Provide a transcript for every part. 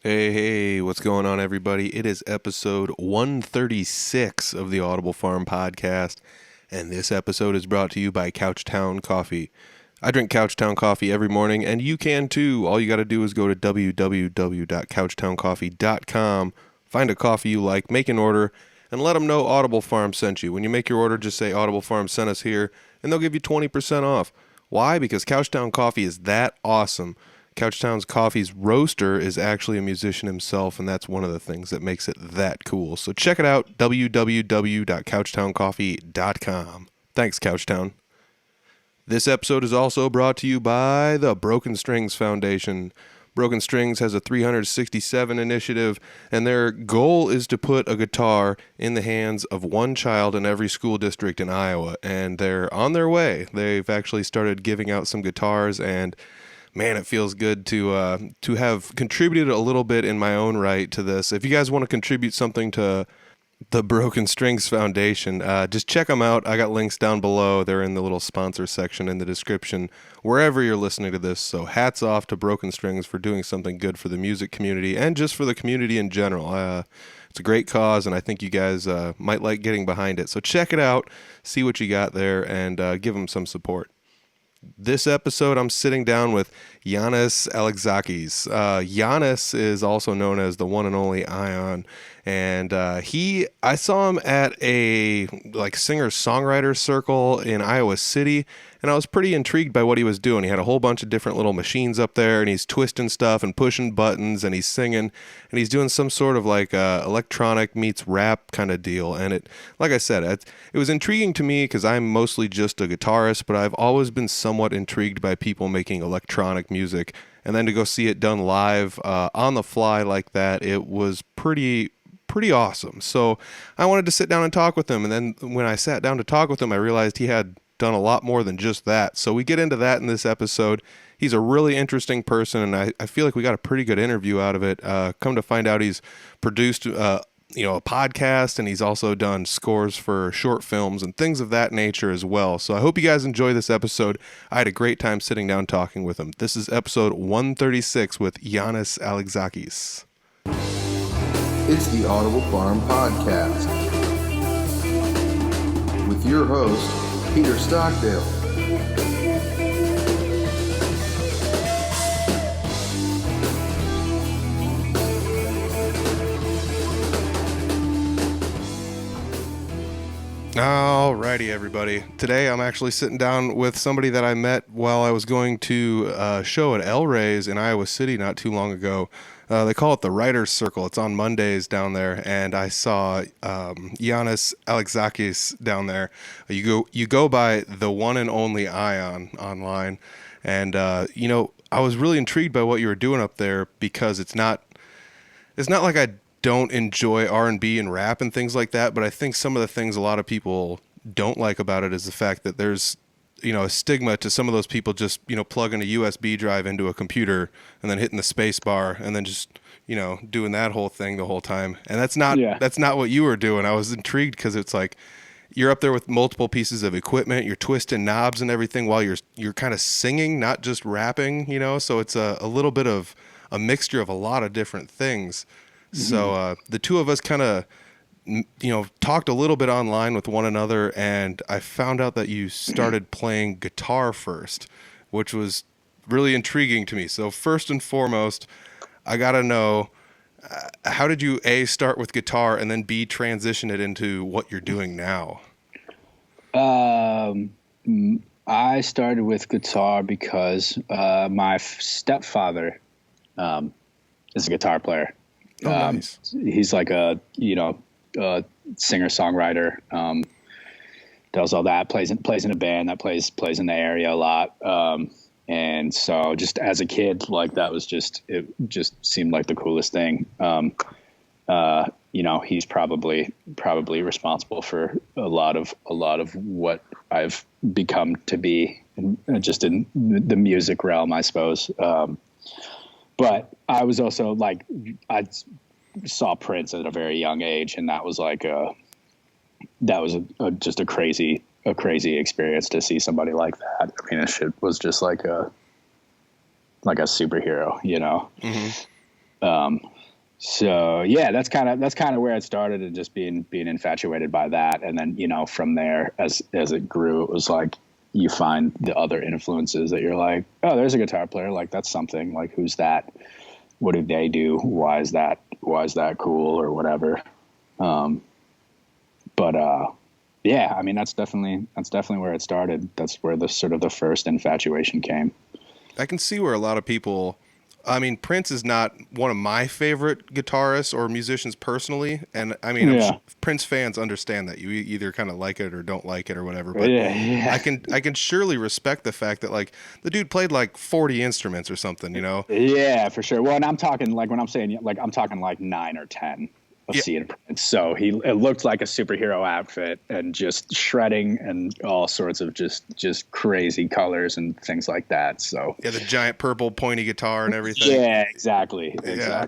Hey, what's going on, everybody? It is episode 136 of the Audible Farm podcast, and this episode is brought to you by Couchtown Coffee. I drink Couchtown Coffee every morning, and you can too. All you got to do is go to www.couchtowncoffee.com, find a coffee you like, make an order, and let them know Audible Farm sent you. When you make your order, just say Audible Farm sent us here, and they'll give you 20% off. Why? Because Couchtown Coffee is that awesome. Couchtown's Coffee's roaster is actually a musician himself, and that's one of the things that makes it that cool. So check it out, www.couchtowncoffee.com. Thanks, Couchtown. This episode is also brought to you by the Broken Strings Foundation. Broken Strings has a 367 initiative, and their goal is to put a guitar in the hands of one child in every school district in Iowa, and they're on their way. They've actually started giving out some guitars, and man, it feels good to have contributed a little bit in my own right to this. If you guys want to contribute something to the Broken Strings Foundation, just check them out. I got links down below. They're in the little sponsor section in the description, wherever you're listening to this. So hats off to Broken Strings for doing something good for the music community and just for the community in general. It's a great cause, and I think you guys might like getting behind it. So check it out, see what you got there, and give them some support. This episode, I'm sitting down with Ioannis Alexakis. Ioannis is also known as the one and only Ion, and I saw him at a singer-songwriter circle in Iowa City, and I was pretty intrigued by what he was doing. He had a whole bunch of different little machines up there, and he's twisting stuff and pushing buttons, and he's singing, and he's doing some sort of electronic meets rap kind of deal. And it, like I said, it was intriguing to me because I'm mostly just a guitarist, but I've always been somewhat intrigued by people making electronic music. And then to go see it done live on the fly like that, it was pretty awesome. So I wanted to sit down and talk with him. And then when I sat down to talk with him, I realized he had done a lot more than just that. So we get into that in this episode. He's a really interesting person, and I feel like we got a pretty good interview out of it. Come to find out, he's produced a podcast, and he's also done scores for short films and things of that nature as well. So I hope you guys enjoy this episode. I had a great time sitting down talking with him. This is episode 136 with Ioannis Alexakis. It's the Audible Farm Podcast with your host, Peter Stockdale. Alrighty, everybody. Today I'm actually sitting down with somebody that I met while I was going to a show at El Rey's in Iowa City not too long ago. They call it the Writers Circle. It's on Mondays down there, and I saw Ioannis Alexakis down there. You go by the one and only Ion online, and I was really intrigued by what you were doing up there because it's not like I don't enjoy R&B and rap and things like that, but I think some of the things a lot of people don't like about it is the fact that there's a stigma to some of those people just plugging a USB drive into a computer and then hitting the space bar and then just doing that whole thing the whole time. And that's not what you were doing. I was intrigued because it's like you're up there with multiple pieces of equipment, you're twisting knobs and everything while you're kind of singing, not just rapping, so it's a little bit of a mixture of a lot of different things. Mm-hmm. So the two of us kind of talked a little bit online with one another, and I found out that you started playing guitar first, which was really intriguing to me. So first and foremost, I got to know, how did you A, start with guitar, and then B, transition it into what you're doing now? I started with guitar because my stepfather is a guitar player. Oh, nice. He's like a singer-songwriter, does all that, plays in a band that plays in the area a lot. And so just as a kid, like it just seemed like the coolest thing. He's probably responsible for a lot of what I've become to be just in the music realm, I suppose. But I was also I saw Prince at a very young age, and that was just a crazy experience to see somebody like that. I mean, this shit was just like a superhero, Mm-hmm. So yeah, that's kind of where it started, and just being infatuated by that. And then, from there, as it grew, it was like, you find the other influences that you're like, oh, there's a guitar player. Like, that's something. Like, who's that? What do they do? Why is that cool, or whatever? Yeah, I mean, that's definitely where it started. That's where the sort of the first infatuation came. I can see where a lot of people, I mean, Prince is not one of my favorite guitarists or musicians personally. And I mean, Yeah. Prince fans understand that you either kind of like it or don't like it or whatever. But Yeah. I can surely respect the fact that, like, the dude played like 40 instruments or something, you know? Yeah, for sure. Well, and I'm talking, like, when I'm saying, like, I'm talking like 9 or 10 of Yeah. seeing Prince. So it looked like a superhero outfit, and just shredding, and all sorts of just crazy colors and things like that. So Yeah, the giant purple pointy guitar and everything. yeah, exactly. Yeah.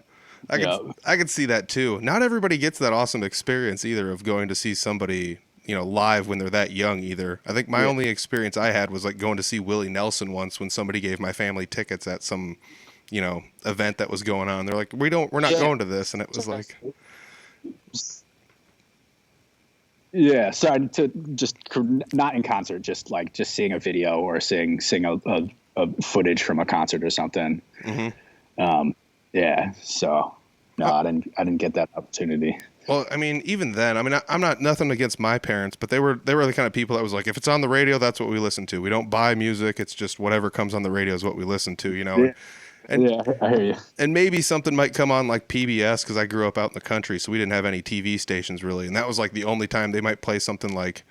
I can see that too. Not everybody gets that awesome experience either of going to see somebody, live when they're that young either. I think my only experience I had was like going to see Willie Nelson once, when somebody gave my family tickets at some, event that was going on. They're like, we're not going to this. And it was like, yeah, sorry, to just not in concert, just seeing a video, or seeing a footage from a concert or something. mm-hmm. Yeah, so no, I didn't get that opportunity. Well, I mean, even then, I mean, I'm not nothing against my parents, but they were the kind of people that was like, if it's on the radio, that's what we listen to. We don't buy music. It's just whatever comes on the radio is what we listen to, Yeah. And, Yeah, I hear you. And maybe something might come on like PBS, because I grew up out in the country, so we didn't have any TV stations really. And that was like the only time they might play something like,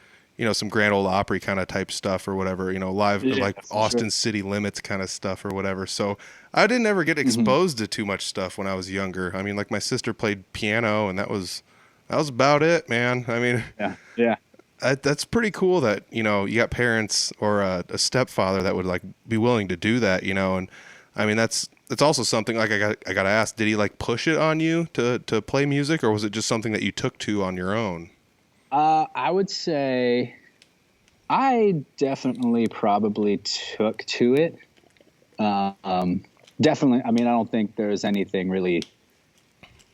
some Grand Ole Opry kind of type stuff or whatever, live, like Austin City Limits kind of stuff or whatever. So I didn't ever get exposed to too much stuff when I was younger. I mean, like, my sister played piano, and that was about it, man. I mean, yeah. That's pretty cool that, you got parents or a stepfather that would like be willing to do that, and I mean, that's also something like I got to ask, did he like push it on you to play music, or was it just something that you took to on your own? I would say I definitely probably took to it. Definitely. I mean, I don't think there's anything really,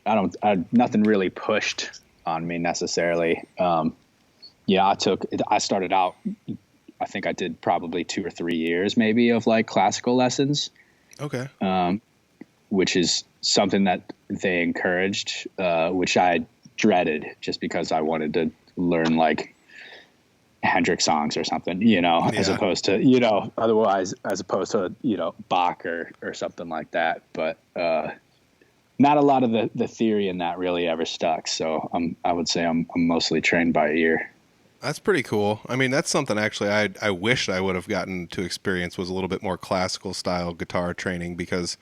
nothing really pushed on me necessarily. Yeah, I started out, I think I did probably 2 or 3 years maybe of like classical lessons. Okay. Which is something that they encouraged, which I dreaded, just because I wanted to learn like Hendrix songs or something, as opposed to, otherwise, as opposed to, Bach or something like that. But not a lot of the theory in that really ever stuck. So I would say I'm mostly trained by ear. That's pretty cool. I mean, that's something actually I wished I would have gotten to experience, was a little bit more classical style guitar training, because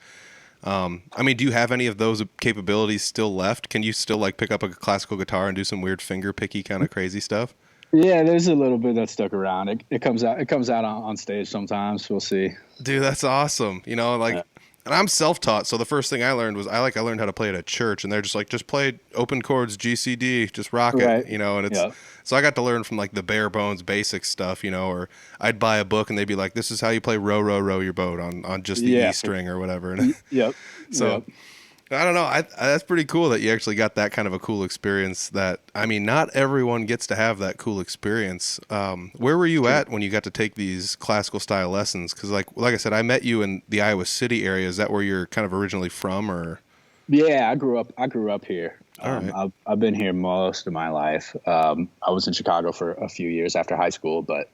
I mean, do you have any of those capabilities still left? Can you still like pick up a classical guitar and do some weird finger picky kind of crazy stuff? Yeah, there's a little bit that stuck around. It comes out on stage sometimes. We'll see. Dude, that's awesome. And I'm self-taught, so the first thing I learned was I learned how to play at a church, and they're just like, just play open chords, G, C, D, just rock it, Right. and it's, so I got to learn from like the bare bones basic stuff, or I'd buy a book and they'd be like, this is how you play row, row, row your boat on just the E string or whatever. And Yep. so Yep. I don't know. That's pretty cool that you actually got that kind of a cool experience. That, I mean, not everyone gets to have that cool experience. Where were you at when you got to take these classical style lessons? Because like I said, I met you in the Iowa City area. Is that where you're kind of originally from, or? Yeah, I grew up here. All right. I've been here most of my life. I was in Chicago for a few years after high school, but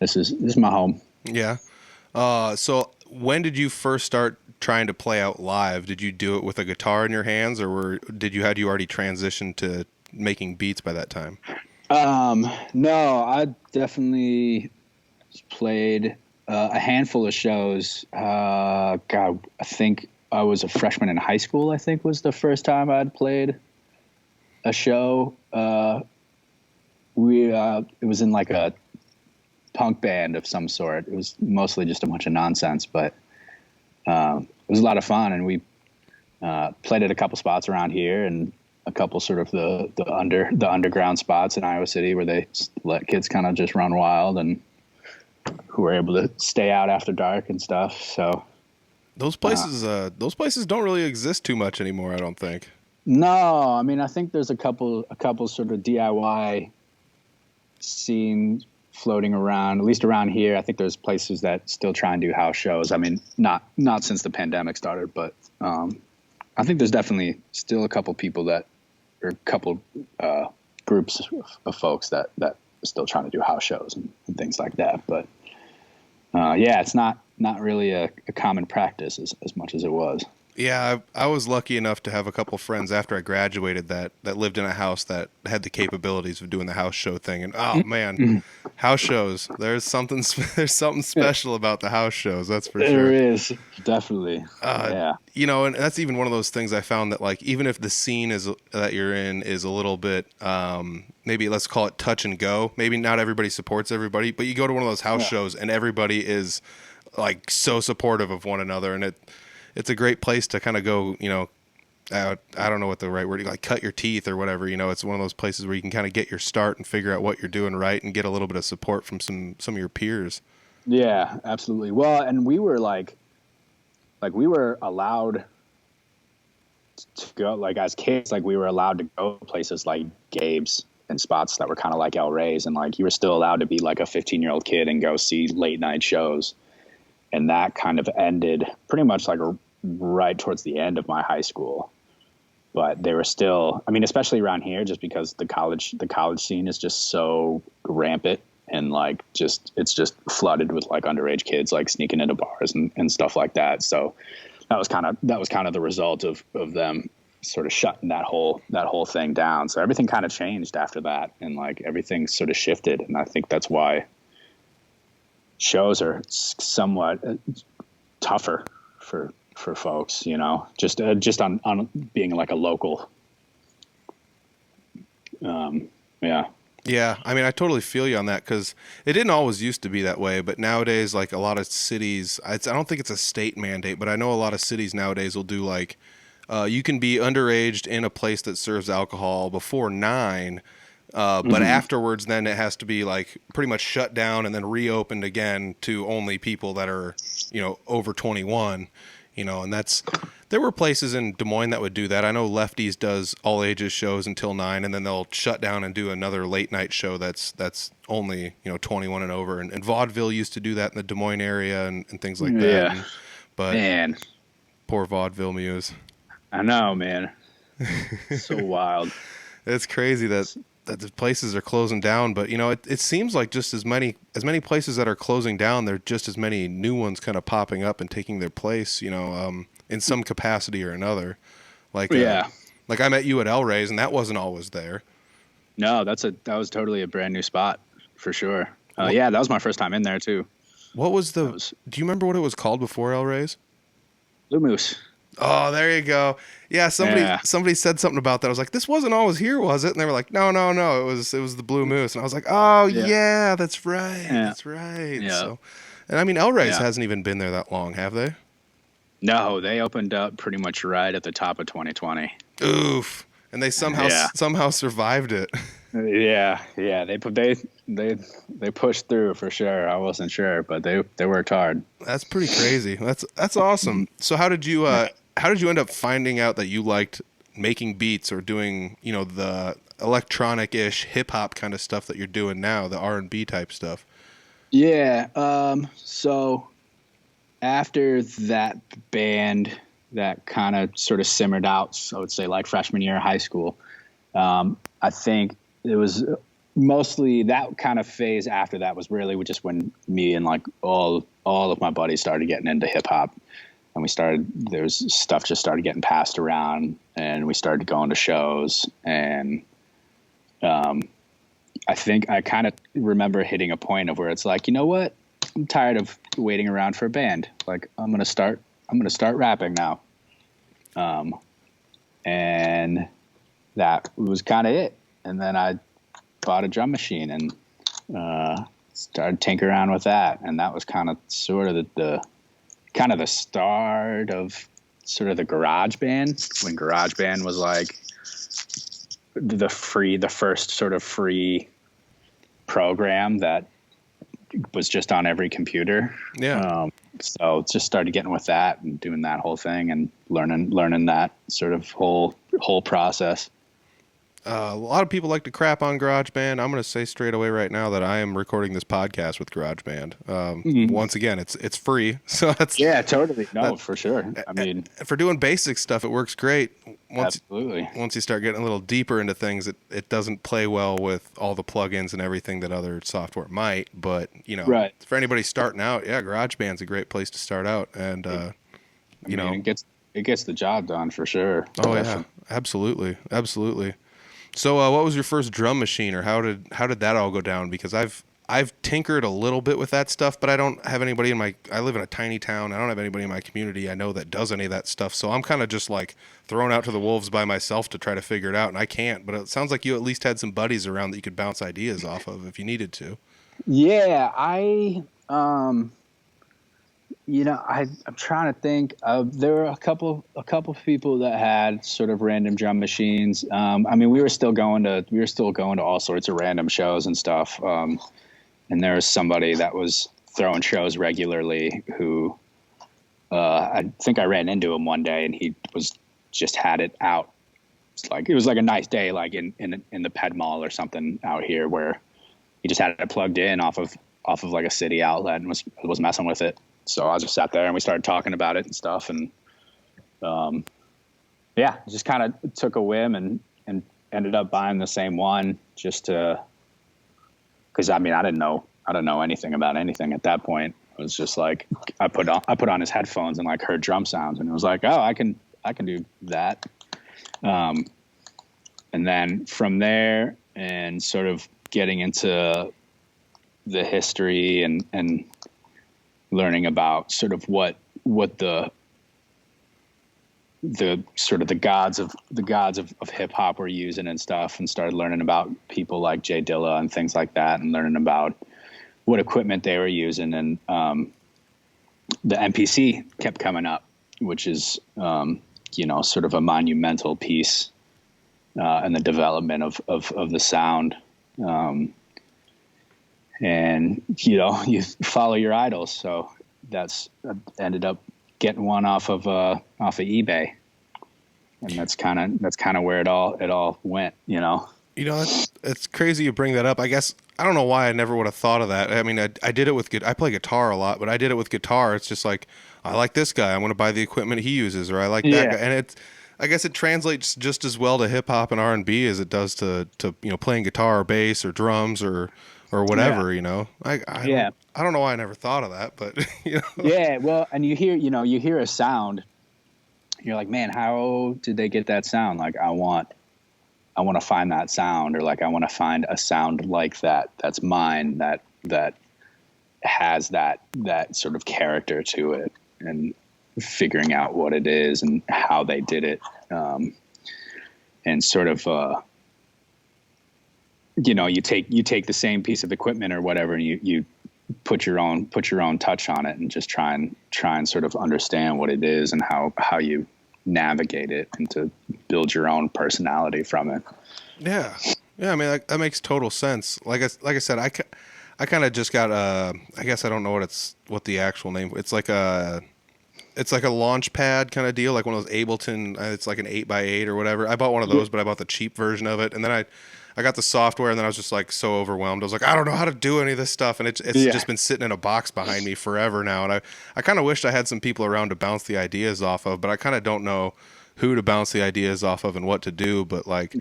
this is my home. Yeah. So when did you first start trying to play out live? Did you do it with a guitar in your hands, or had you already transitioned to making beats by that time? No, I definitely played a handful of shows. God, I think I was a freshman in high school, I think was the first time I'd played a show. It was in like a punk band of some sort. It was mostly just a bunch of nonsense, but it was a lot of fun, and we played at a couple spots around here, and a couple sort of the underground spots in Iowa City where they let kids kind of just run wild, and who were able to stay out after dark and stuff. So Those places don't really exist too much anymore, I don't think. No, I mean, I think there's a couple sort of DIY scenes floating around, at least around here. I think there's places that still try and do house shows. I mean, not since the pandemic started, but I think there's definitely still a couple people or a couple groups of folks that are still trying to do house shows and things like that. But yeah, it's not really a common practice as much as it was. Yeah, I was lucky enough to have a couple friends after I graduated that lived in a house that had the capabilities of doing the house show thing. And oh man, house shows. There's something special about the house shows. That's for sure. There is, definitely. Yeah. You know, and that's even one of those things I found that, like, even if the scene that you're in is a little bit, maybe let's call it touch and go. Maybe not everybody supports everybody, but you go to one of those house shows and everybody is like so supportive of one another, and it's a great place to kind of go, you know, I don't know what the right word, like cut your teeth or whatever, you know. It's one of those places where you can kind of get your start and figure out what you're doing right and get a little bit of support from some of your peers. Yeah, absolutely. Well, and we were like we were allowed to go, like as kids, like we were allowed to go places like Gabe's and spots that were kind of like El Rey's, and like you were still allowed to be like a 15-year-old kid and go see late night shows. And that kind of ended pretty much like right towards the end of my high school. But they were still, I mean, especially around here, just because the college scene is just so rampant and like it's just flooded with like underage kids like sneaking into bars and stuff like that. So that was kind of the result of them sort of shutting that whole thing down. So everything kind of changed after that, and like everything sort of shifted. And I think that's why shows are somewhat tougher for folks, you know, just on being like a local. Yeah. I mean, I totally feel you on that, because it didn't always used to be that way, but nowadays, like a lot of cities, I don't think it's a state mandate, but I know a lot of cities nowadays will do like, you can be underage in a place that serves alcohol before 9. But afterwards, then it has to be like pretty much shut down and then reopened again to only people that are, you know, over 21, you know, and there were places in Des Moines that would do that. I know Lefties does all ages shows until 9, and then they'll shut down and do another late night show that's only, you know, 21 and over. And Vaudeville used to do that in the Des Moines area and things like that. Yeah. But man, poor Vaudeville Muse. I know, man. So wild. It's crazy that the places are closing down, but you know, it seems like just as many places that are closing down, there are just as many new ones kind of popping up and taking their place, you know, in some capacity or another. Like, like I met you at El Rey's, and that wasn't always there. No, that was totally a brand new spot for sure. Yeah, that was my first time in there too. What was do you remember what it was called before El Rey's? Blue Moose. Oh, there you go. Yeah, somebody said something about that. I was like, this wasn't always here, was it? And they were like, no, it was the Blue Moose. And I was like, oh yeah, that's right. Yeah. That's right. Yeah. So, and I mean, El Rey's hasn't even been there that long, have they? No, they opened up pretty much right at the top of 2020. Oof. And they somehow survived it. Yeah. They pushed through for sure. I wasn't sure, but they worked hard. That's pretty crazy. That's awesome. So how did you end up finding out that you liked making beats or doing, you know, the electronic-ish hip hop kind of stuff that you're doing now, the R&B type stuff? Yeah. So after that band that kind of sort of simmered out, so I would say like freshman year of high school, I think it was mostly that kind of phase after that was really just when me and like all of my buddies started getting into hip hop, and there's stuff just started getting passed around, and we started going to shows, and I think I kind of remember hitting a point of where it's like, you know what, I'm tired of waiting around for a band. Like I'm gonna start rapping now, and that was kind of it. And then I bought a drum machine and started tinkering around with that, and that was kind of sort of the start of sort of the garage band, when garage band was like the first sort of free program that was just on every computer. Yeah. So just started getting with that and doing that whole thing and learning that sort of whole process. A lot of people like to crap on GarageBand. I'm going to say straight away right now that I am recording this podcast with GarageBand. Once again, it's free, so that's totally for sure. I mean, for doing basic stuff, it works great. Absolutely. Once you start getting a little deeper into things, it doesn't play well with all the plugins and everything that other software might. But right. For anybody starting out, GarageBand's a great place to start out, and it gets the job done for sure. Oh yeah, absolutely. So, what was your first drum machine, or how did that all go down? Because I've tinkered a little bit with that stuff, but I don't have anybody I live in a tiny town. I don't have anybody in my community I know that does any of that stuff. So I'm kind of just like thrown out to the wolves by myself to try to figure it out, and I can't. But it sounds like you at least had some buddies around that you could bounce ideas off of if you needed to. Yeah, I'm trying to think of, there were a couple of people that had sort of random drum machines. I mean, we were still going to all sorts of random shows and stuff. And there was somebody that was throwing shows regularly who, I think I ran into him one day, and he just had it out. It was like a nice day, like in the Ped Mall or something out here, where he just had it plugged in off of like a city outlet and was messing with it. So I just sat there and we started talking about it and stuff. And, just kind of took a whim and ended up buying the same one just to, cause I mean, I didn't know anything about anything at that point. It was just like, I put on his headphones and like heard drum sounds, and it was like, oh, I can do that. And then from there, and sort of getting into the history and learning about sort of what the sort of the gods of hip hop were using and stuff, and started learning about people like Jay Dilla and things like that, and learning about what equipment they were using. And the MPC kept coming up, which is sort of a monumental piece in the development of the sound. And you follow your idols. So that's ended up getting one off of eBay, and that's kind of where it all went. It's crazy you bring that up. I guess I don't know why I never would have thought of that. I mean, I did it with I play guitar a lot, but I did it with guitar. It's just like, I like this guy, I'm going to buy the equipment he uses, or I like that guy, and I guess it translates just as well to hip hop and R&B as it does to playing guitar or bass or drums or whatever. I don't know why I never thought of that, but Yeah, well, and you hear a sound, you're like, man, how did they get that sound? Like, I want to find that sound, or like I want to find a sound like that that's mine, that has that sort of character to it, and figuring out what it is and how they did it, and sort of you take the same piece of equipment or whatever, and you put your own touch on it, and just try and sort of understand what it is and how you navigate it, and to build your own personality from it. Yeah. I mean, that makes total sense. Like I said, I kind of just got I guess I don't know what the actual name. It's like a launch pad kind of deal, like one of those Ableton. It's like an 8x8 or whatever. I bought one of those, but I bought the cheap version of it, and then I got the software, and then I was just like so overwhelmed. I was like, I don't know how to do any of this stuff, and it's just been sitting in a box behind me forever now. And I kind of wished I had some people around to bounce the ideas off of, but I kind of don't know who to bounce the ideas off of and what to do. But like,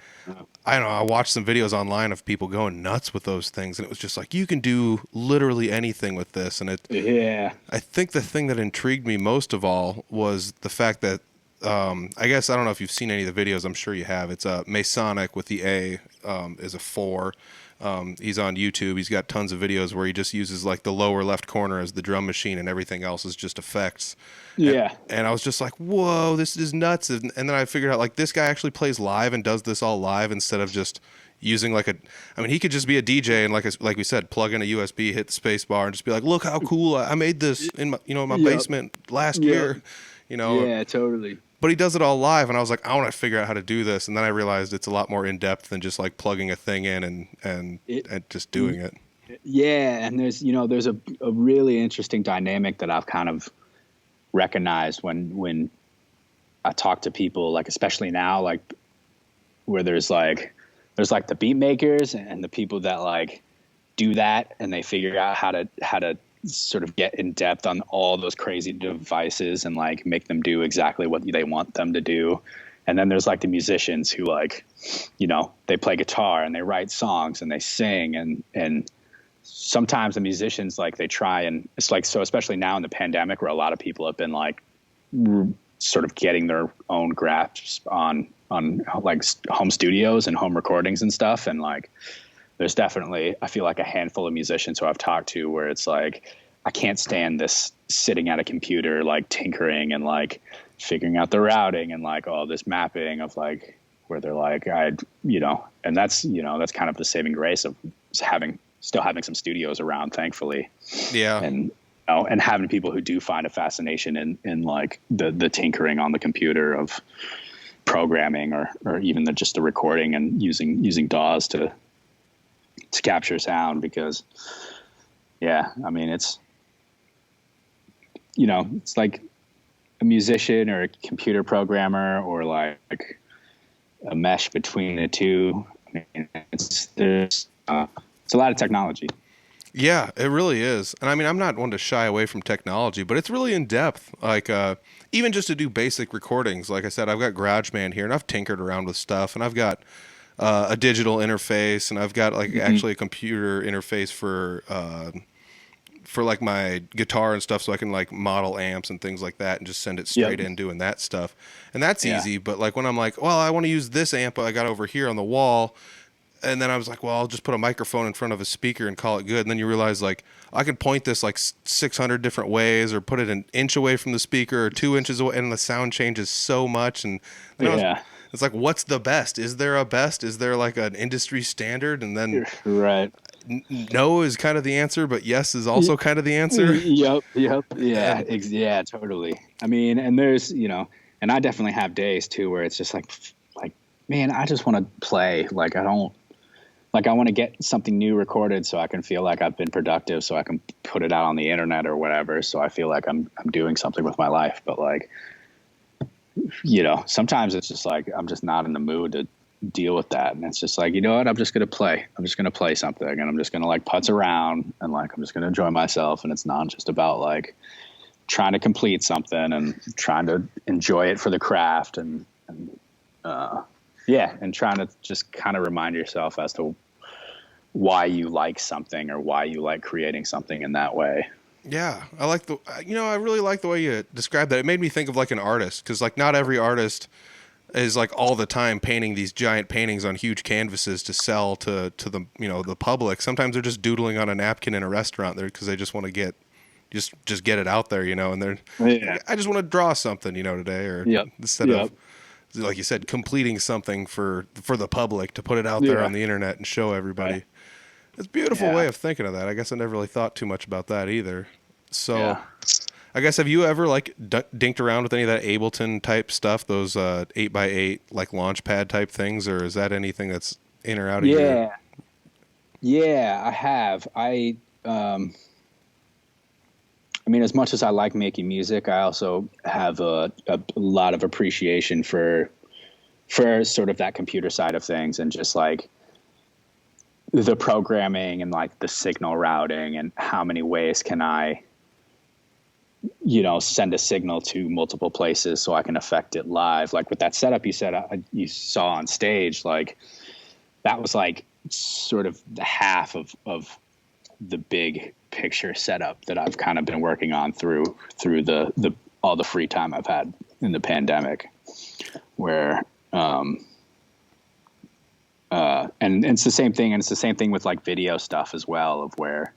I don't know, I watched some videos online of people going nuts with those things, and it was just like, you can do literally anything with this. And I think the thing that intrigued me most of all was the fact that I guess, I don't know if you've seen any of the videos. I'm sure you have. It's Masonic with the A is a 4. He's on YouTube. He's got tons of videos where he just uses like the lower left corner as the drum machine, and everything else is just effects. Yeah. And I was just like, whoa, this is nuts. And then I figured out, like, this guy actually plays live and does this all live instead of just using he could just be a DJ and like we said, plug in a USB, hit the space bar, and just be like, look how cool I made this in my basement last year. Yeah, totally. But he does it all live, and I was like, I want to figure out how to do this. And then I realized it's a lot more in depth than just like plugging a thing in and just doing it. Yeah. And there's a really interesting dynamic that I've kind of recognized when I talk to people, like, especially now, like where there's like the beat makers and the people that like do that, and they figure out how to sort of get in depth on all those crazy devices and like make them do exactly what they want them to do. And then there's like the musicians who like, they play guitar and they write songs and they sing, and sometimes the musicians, like, they try, and it's like, so especially now in the pandemic where a lot of people have been like sort of getting their own grasp on like home studios and home recordings and stuff. And like, there's definitely, I feel like, a handful of musicians who I've talked to where it's like, I can't stand this sitting at a computer, like tinkering and like figuring out the routing and like all this mapping of like, where they're like, and that's kind of the saving grace of still having some studios around, thankfully. Yeah. And having people who do find a fascination in like the tinkering on the computer of programming or even just the recording and using DAWs to capture sound, because I mean, it's like a musician or a computer programmer or like a mesh between the two. I mean, it's a lot of technology. Yeah, it really is. And I mean, I'm not one to shy away from technology, but it's really in depth. Like, even just to do basic recordings, like I said, I've got GarageBand here and I've tinkered around with stuff, and I've got a digital interface, and I've got like actually a computer interface for like my guitar and stuff, so I can like model amps and things like that and just send it straight in doing that stuff. And that's easy. But like when I'm like, well, I want to use this amp I got over here on the wall, and then I was like, well, I'll just put a microphone in front of a speaker and call it good. And then you realize, like, I can point this like 600 different ways, or put it an inch away from the speaker or 2 inches away, and the sound changes so much. And it's like, what's the best? Is there a best? Is there like an industry standard? And then no is kind of the answer, but yes is also kind of the answer. Yep. Yeah, totally. I mean, and there's, and I definitely have days too where it's just like, man, I just want to play. Like, I want to get something new recorded so I can feel like I've been productive, so I can put it out on the internet or whatever. So I feel like I'm doing something with my life. But like, sometimes it's just like, I'm just not in the mood to deal with that. And it's just like, you know what, I'm just going to play. I'm just going to play something, and I'm just going to like putz around, and like, I'm just going to enjoy myself. And it's not just about like trying to complete something and trying to enjoy it for the craft and trying to just kind of remind yourself as to why you like something or why you like creating something in that way. Yeah. I really like the way you described that. It made me think of like an artist, because like not every artist is like all the time painting these giant paintings on huge canvases to sell to the, the public. Sometimes they're just doodling on a napkin in a restaurant there because they just want to get it out there, and they're, I just want to draw something, today, or instead of, like you said, completing something for the public to put it out there on the internet and show everybody. Right. It's a beautiful way of thinking of that. I guess I never really thought too much about that either. So I guess, have you ever like dinked around with any of that Ableton type stuff, those 8x8 like Launchpad type things, or is that anything that's in or out of here? Yeah, I have. I mean, as much as I like making music, I also have a lot of appreciation for sort of that computer side of things, and just like the programming and like the signal routing and how many ways can I, send a signal to multiple places so I can affect it live. Like with that setup you said you saw on stage, like that was like sort of the half of the big picture setup that I've kind of been working on through the all the free time I've had in the pandemic, where and it's the same thing, and it's the same thing with like video stuff as well, of where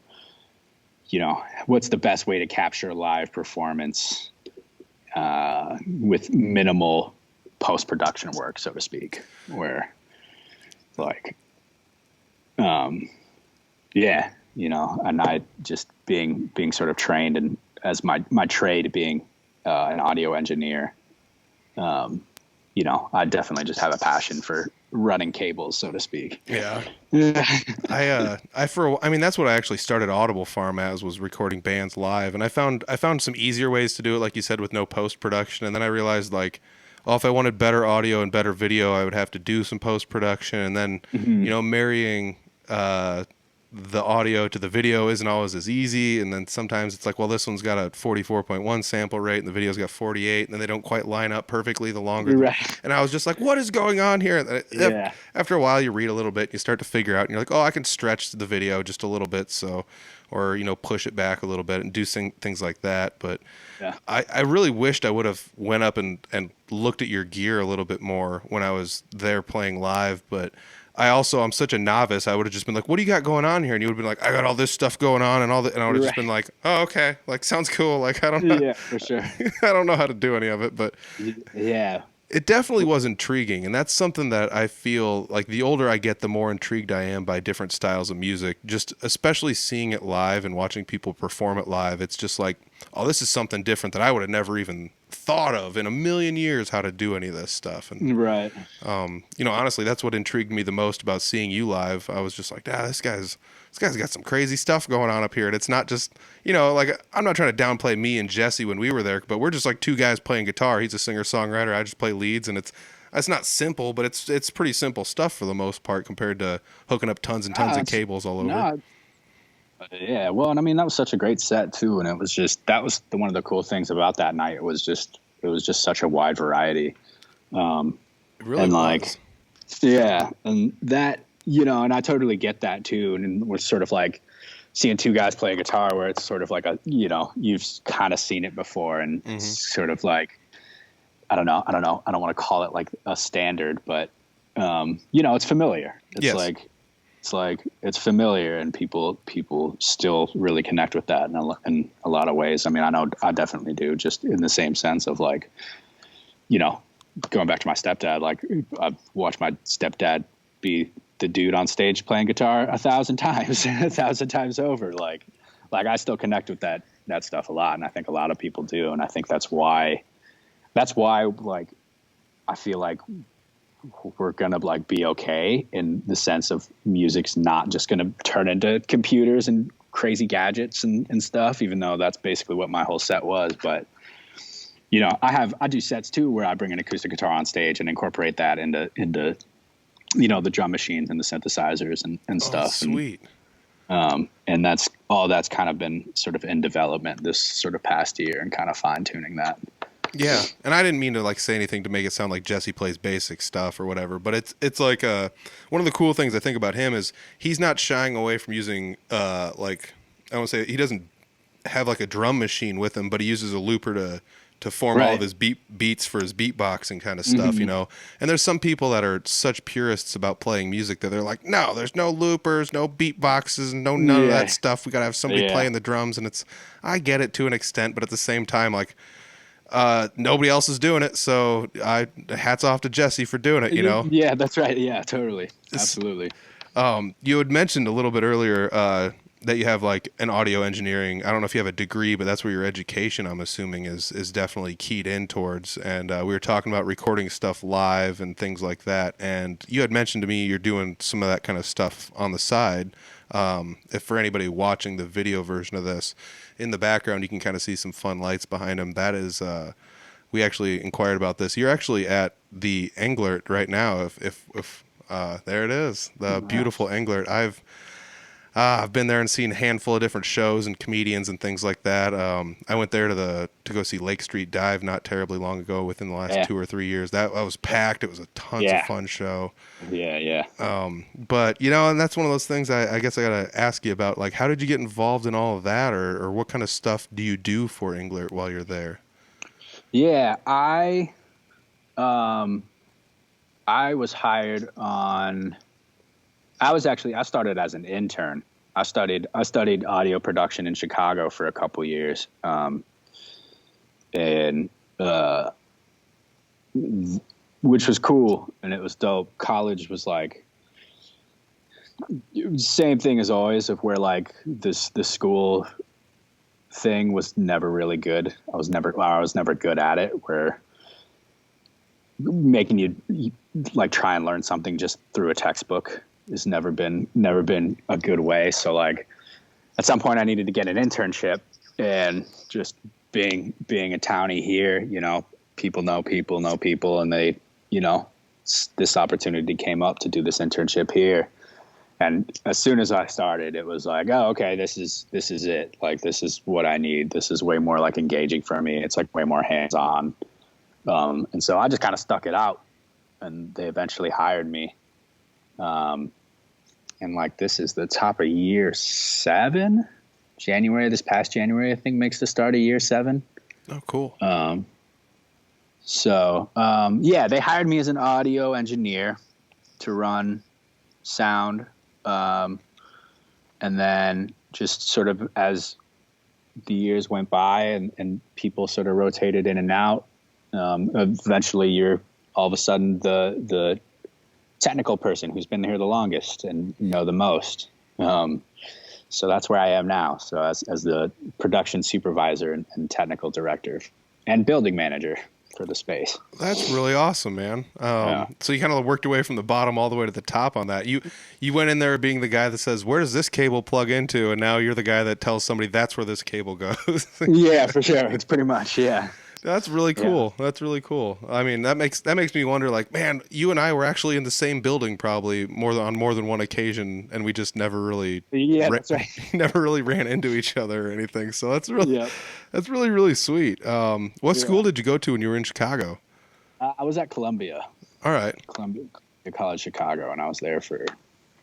what's the best way to capture live performance with minimal post-production work, so to speak, where like and I just being sort of trained, and as my trade being an audio engineer, I definitely just have a passion for running cables, so to speak. Yeah. I mean, that's what I actually started Audible Farm as, was recording bands live. And I found some easier ways to do it, like you said, with no post-production. And then I realized, like, well, if I wanted better audio and better video, I would have to do some post-production. And then, marrying the audio to the video isn't always as easy. And then sometimes it's like, well, this one's got a 44.1 sample rate and the video's got 48, and then they don't quite line up perfectly the longer. Right. And I was just like, what is going on here? Yeah. After a while, you read a little bit, you start to figure out, and you're like, oh, I can stretch the video just a little bit, or push it back a little bit and do things like that. But I really wished I would have went up and looked at your gear a little bit more when I was there playing live. But I'm such a novice. I would have just been like, what do you got going on here? And you would have been like, I got all this stuff going on and all that. And I would have just been like, oh, okay. Like, sounds cool. Like, I don't know. Yeah, for sure. I don't know how to do any of it, but yeah. It definitely was intriguing, and that's something that I feel like the older I get, the more intrigued I am by different styles of music, just especially seeing it live and watching people perform it live. It's just like, oh, this is something different that I would have never even thought of in a million years how to do any of this stuff. And right. Honestly, that's what intrigued me the most about seeing you live. I was just like, this guy's got some crazy stuff going on up here. And it's not just, like, I'm not trying to downplay me and Jesse when we were there, but we're just like two guys playing guitar. He's a singer-songwriter. I just play leads, and it's not simple, but it's pretty simple stuff for the most part compared to hooking up tons and tons of cables all over. No, yeah, well, and I mean, that was such a great set too, and it was just, that was one of the cool things about that night. It was just such a wide variety. It really and was. Like, yeah, and that, and I totally get that too. And it was sort of like seeing two guys play a guitar where it's sort of like a, you've kind of seen it before, and it's sort of like, I don't know. I don't want to call it like a standard, but it's familiar. It's it's familiar, and people still really connect with that in a lot of ways. I mean, I know I definitely do, just in the same sense of like, going back to my stepdad, like I've watched my stepdad be the dude on stage playing guitar 1,000 times over. Like I still connect with that stuff a lot. And I think a lot of people do. And I think that's why like, I feel like we're going to like be okay in the sense of music's not just going to turn into computers and crazy gadgets and stuff, even though that's basically what my whole set was. But, I do sets too, where I bring an acoustic guitar on stage and incorporate that into the drum machines and the synthesizers and stuff. Sweet. And that's kind of been sort of in development this sort of past year, and kind of fine tuning that. Yeah, and I didn't mean to like say anything to make it sound like Jesse plays basic stuff or whatever, but it's like one of the cool things I think about him is he's not shying away from using like, I won't say he doesn't have like a drum machine with him, but he uses a looper to form all of his beats for his beatboxing kind of stuff, And there's some people that are such purists about playing music that they're like, no, there's no loopers, no beatboxes, none of that stuff. We got to have somebody playing the drums, and I get it to an extent, but at the same time, like, nobody else is doing it, so hats off to Jesse for doing it, Yeah, that's right. Yeah, totally. Absolutely. You had mentioned a little bit earlier that you have like an audio engineering, I don't know if you have a degree, but that's where your education, I'm assuming, is definitely keyed in towards. And we were talking about recording stuff live and things like that, and you had mentioned to me you're doing some of that kind of stuff on the side. If for anybody watching the video version of this, in the background you can kind of see some fun lights behind him. That is, we actually inquired about this. You're actually at the Englert right now. If there it is, the beautiful Englert. I've been there and seen a handful of different shows and comedians and things like that. I went there to go see Lake Street Dive not terribly long ago, within the last 2 or 3 years. That was packed. It was a tons of fun show. Yeah. But and that's one of those things I guess I gotta ask you about. Like, how did you get involved in all of that, or what kind of stuff do you do for Englert while you're there? Yeah, I was hired on. I started as an intern. I studied audio production in Chicago for a couple years, and which was cool, and it was dope. College was like same thing as always, of where like the school thing was never really good. I was never good at it. Where making you like try and learn something just through a textbook has never been a good way. So like at some point I needed to get an internship, and just being a townie here, you know, people know people, and they, you know, this opportunity came up to do this internship here. And as soon as I started, it was like, oh, okay, this is it. Like, this is what I need. This is way more like engaging for me. It's like way more hands-on. And so I just kind of stuck it out, and they eventually hired me. And like, this is the top of year 7. This past January, I think, makes the start of year 7. Oh, cool. Yeah, they hired me as an audio engineer to run sound. And then just sort of as the years went by and people sort of rotated in and out, eventually you're all of a sudden the technical person who's been here the longest and know the most. So that's where I am now. So as the production supervisor and technical director and building manager for the space. That's really awesome, man. So you kind of worked your way from the bottom all the way to the top on that. You went in there being the guy that says, where does this cable plug into? And now you're the guy that tells somebody that's where this cable goes. Yeah, for sure. It's pretty much, yeah. That's really cool. Yeah. That's really cool. I mean, that makes me wonder, like, man, you and I were actually in the same building probably on more than one occasion, and we just never really that's right. never really ran into each other or anything. So that's really really sweet. What school did you go to when you were in Chicago? I was at Columbia. All right. Columbia College Chicago, and I was there for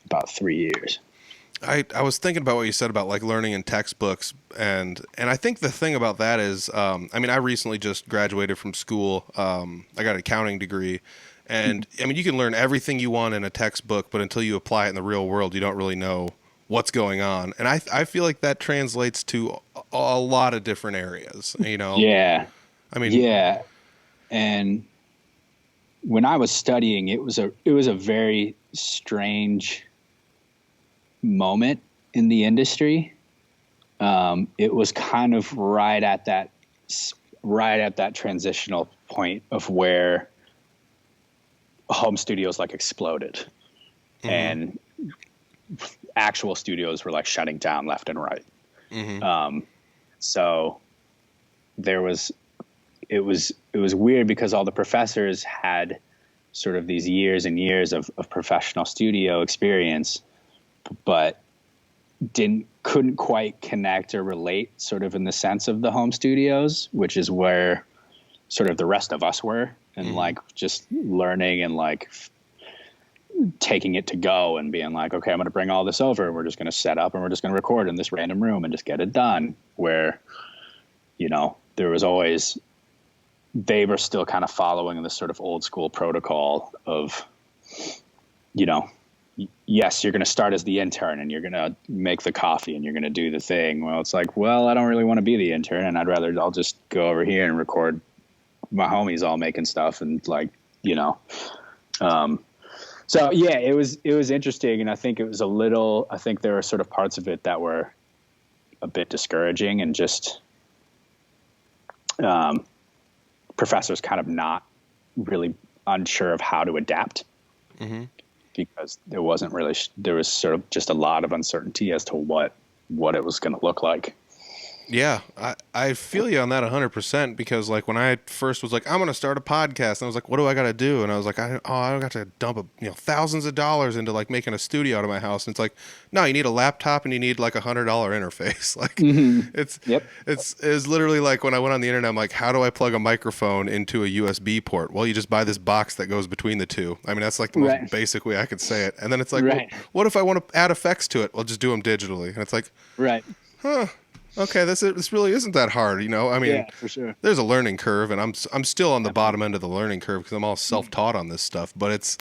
about 3 years. I was thinking about what you said about like learning in textbooks, and I think the thing about that is, I mean, I recently just graduated from school. I got an accounting degree, and I mean, you can learn everything you want in a textbook, but until you apply it in the real world, you don't really know what's going on. And I feel like that translates to a lot of different areas, you know? Yeah. I mean, yeah. And when I was studying, it was a very strange moment in the industry. It was kind of right at that transitional point of where home studios like exploded, and actual studios were like shutting down left and right. So it was weird because all the professors had sort of these years and years of professional studio experience, but couldn't quite connect or relate sort of in the sense of the home studios, which is where sort of the rest of us were, and like just learning and like taking it to go and being like, okay, I'm going to bring all this over and we're just going to set up and we're just going to record in this random room and just get it done. Where, you know, there was always, they were still kind of following this sort of old school protocol of, you know, yes, you're going to start as the intern and you're going to make the coffee and you're going to do the thing. Well, it's like, well, I don't really want to be the intern, and I'll just go over here and record my homies all making stuff and like, you know. So yeah, it was interesting, and I think there were sort of parts of it that were a bit discouraging, and just professors kind of not really unsure of how to adapt. Because there was sort of just a lot of uncertainty as to what it was going to look like. Yeah, I feel you on that 100%, because like when I first was like, I'm going to start a podcast, and I was like, what do I got to do? And I was like, I got to dump thousands of dollars into like making a studio out of my house. And it's like, no, you need a laptop and you need like $100 interface. Like it's literally like when I went on the internet, I'm like, how do I plug a microphone into a USB port? Well, you just buy this box that goes between the two. I mean, that's like the most basic way I could say it. And then it's like, well, what if I want to add effects to it? Well, just do them digitally. And it's like, okay, this really isn't that hard, you know? I mean, yeah, for sure. There's a learning curve, and I'm still on the bottom end of the learning curve because I'm all self-taught on this stuff. But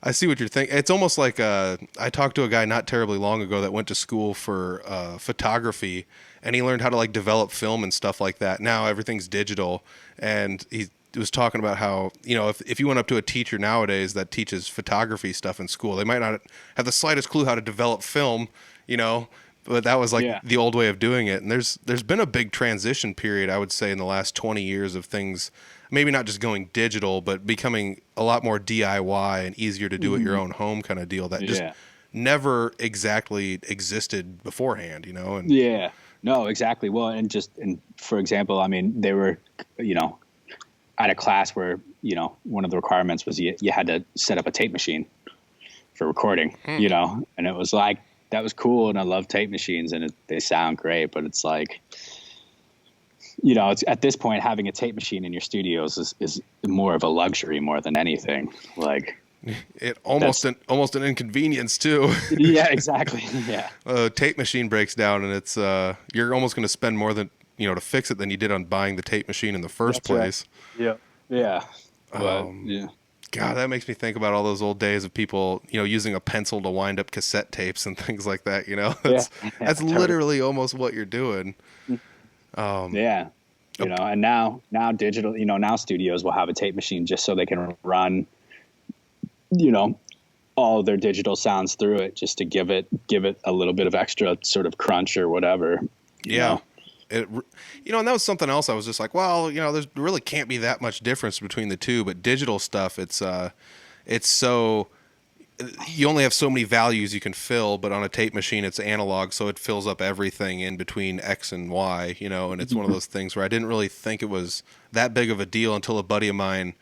I see what you're thinking. It's almost like I talked to a guy not terribly long ago that went to school for photography, and he learned how to like develop film and stuff like that. Now everything's digital, and he was talking about how, you know, if you went up to a teacher nowadays that teaches photography stuff in school, they might not have the slightest clue how to develop film, you know. But that was like the old way of doing it. And there's been a big transition period, I would say, in the last 20 years of things. maybe not just going digital, but becoming a lot more DIY and easier to do at your own home kind of deal that just never exactly existed beforehand, you know? And yeah, no, exactly. Well, and for example, I mean, they were, you know, at a class where, you know, one of the requirements was you had to set up a tape machine for recording, you know, and it was like, that was cool. And I love tape machines and they sound great, but it's like, you know, it's at this point, having a tape machine in your studios is more of a luxury more than anything. Like it almost an inconvenience too. Yeah, exactly. Yeah. Tape machine breaks down and it's, you're almost going to spend more than, you know, to fix it than you did on buying the tape machine in the first place. Right. Yeah. But, yeah. God, that makes me think about all those old days of people, you know, using a pencil to wind up cassette tapes and things like that. You know, that's literally almost what you're doing. Yeah, you know, and now digital, you know, now studios will have a tape machine just so they can run, you know, all their digital sounds through it just to give it a little bit of extra sort of crunch or whatever. You know? You know, and that was something else. I was just like, well, you know, there really can't be that much difference between the two, but digital stuff, it's so, you only have so many values you can fill, but on a tape machine, it's analog. So it fills up everything in between X and Y, you know, and it's one of those things where I didn't really think it was that big of a deal until a buddy of mine,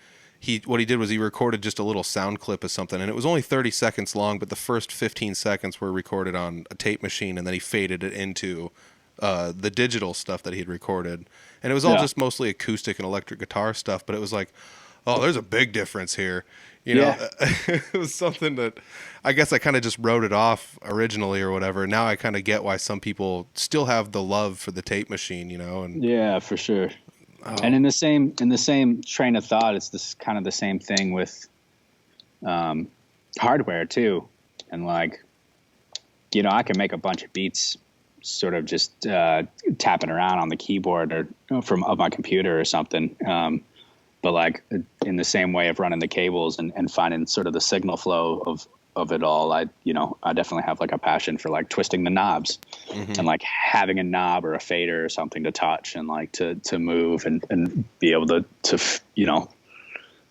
what he did was he recorded just a little sound clip of something, and it was only 30 seconds long, but the first 15 seconds were recorded on a tape machine, and then he faded it into the digital stuff that he had recorded. And it was all just mostly acoustic and electric guitar stuff, but it was like, oh, there's a big difference here. You know, it was something that I guess I kind of just wrote it off originally or whatever. Now I kind of get why some people still have the love for the tape machine, you know? And yeah, for sure. And in the same train of thought, it's this kind of the same thing with hardware too. And like, you know, I can make a bunch of beats sort of just tapping around on the keyboard or of my computer or something. But like in the same way of running the cables and finding sort of the signal flow of it all, I definitely have like a passion for like twisting the knobs and like having a knob or a fader or something to touch and like to move and be able to you know,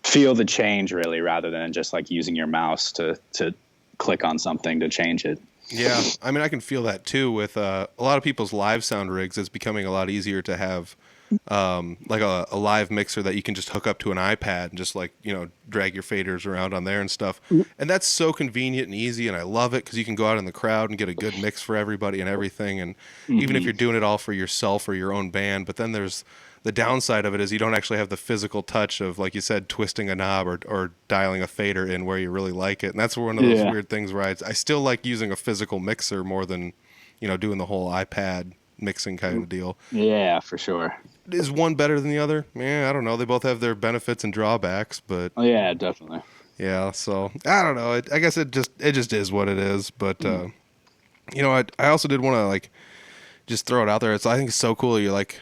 feel the change really, rather than just like using your mouse to click on something to change it. Yeah, I mean, I can feel that too with a lot of people's live sound rigs. It's becoming a lot easier to have like a live mixer that you can just hook up to an iPad and just like, you know, drag your faders around on there and stuff. And that's so convenient and easy, and I love it because you can go out in the crowd and get a good mix for everybody and everything. And even if you're doing it all for yourself or your own band, but then there's the downside of it is you don't actually have the physical touch of, like you said, twisting a knob or dialing a fader in where you really like it. And that's one of those weird things where I still like using a physical mixer more than, you know, doing the whole iPad mixing kind of deal. Yeah, for sure. Is one better than the other? Yeah, I don't know. They both have their benefits and drawbacks, but yeah, definitely. Yeah, so I don't know. I guess it just is what it is. But you know, I also did want to like just throw it out there. I think it's so cool. You're like,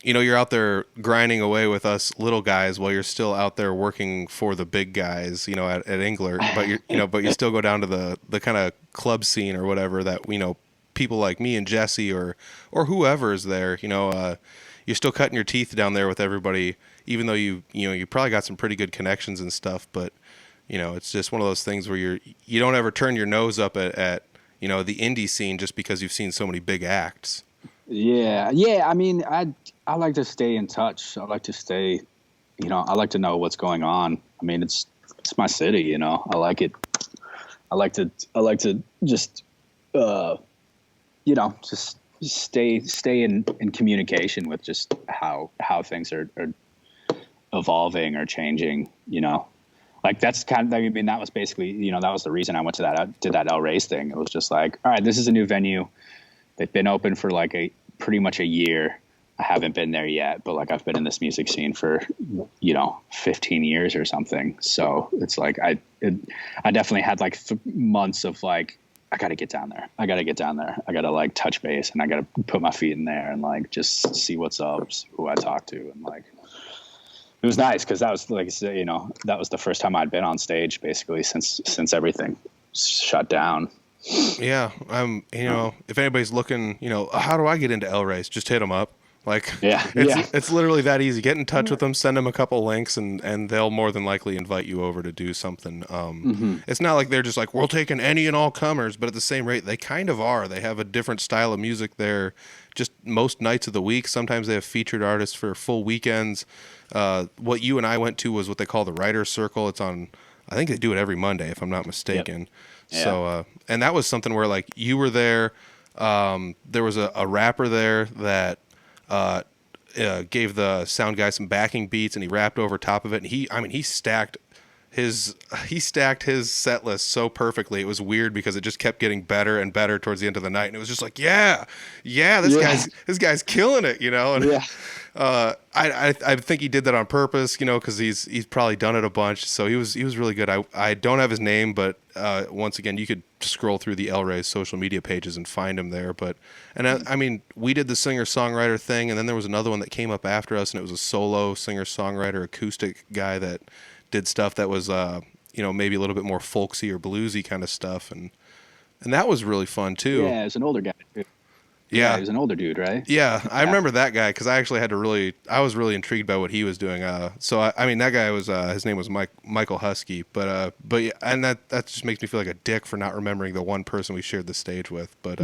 you know, you're out there grinding away with us little guys while you're still out there working for the big guys, you know, at Englert. But you still go down to the kind of club scene or whatever that, you know, people like me and Jesse or whoever is there, you know, you're still cutting your teeth down there with everybody, even though you probably got some pretty good connections and stuff. But, you know, it's just one of those things where you don't ever turn your nose up at you know, the indie scene just because you've seen so many big acts. Yeah. I mean, I like to stay in touch. I like to stay, you know, I like to know what's going on. I mean, it's my city, you know. I like it. I like to just you know, just stay in communication with just how things are evolving or changing, you know. Like that's kind of, I mean, that was basically, you know, that was the reason I went to did that El Rey's thing. It was just like, all right, this is a new venue. They've been open for like pretty much a year. I haven't been there yet, but like I've been in this music scene for, you know, 15 years or something. So it's like, I definitely had like months of like, I got to get down there. I got to like touch base and I got to put my feet in there and like, just see what's up, see who I talk to. And like, it was nice. Cause that was like, you know, that was the first time I'd been on stage basically since everything shut down. Yeah. You know, if anybody's looking, you know, how do I get into El Rey's? Just hit them up. Like Yeah, yeah. it's literally that easy. Get in touch with them, send them a couple links, and they'll more than likely invite you over to do something. It's not like they're just like, we're taking any and all comers, but at the same rate, they kind of are. They have a different style of music there just most nights of the week. Sometimes they have featured artists for full weekends. What you and I went to was what they call the Writer's Circle. It's on, I think they do it every Monday, if I'm not mistaken. Yep. Yeah. So, and that was something where like you were there. There was a rapper there that gave the sound guy some backing beats, and he rapped over top of it. And he stacked his set list so perfectly. It was weird because it just kept getting better and better towards the end of the night. And it was just like, this guy's killing it, you know? And Yeah. I think he did that on purpose, you know, because he's probably done it a bunch. So he was really good. I don't have his name, but once again, you could scroll through the El Rey's social media pages and find him there. But I mean, we did the singer-songwriter thing, and then there was another one that came up after us, and it was a solo singer-songwriter acoustic guy that did stuff that was maybe a little bit more folksy or bluesy kind of stuff, and that was really fun too. Yeah, it's an older guy too. Yeah, he was an older dude, right? Yeah, I remember that guy because I actually I was really intrigued by what he was doing. So I mean, that guy was his name was Michael Husky, but yeah, and that just makes me feel like a dick for not remembering the one person we shared the stage with. But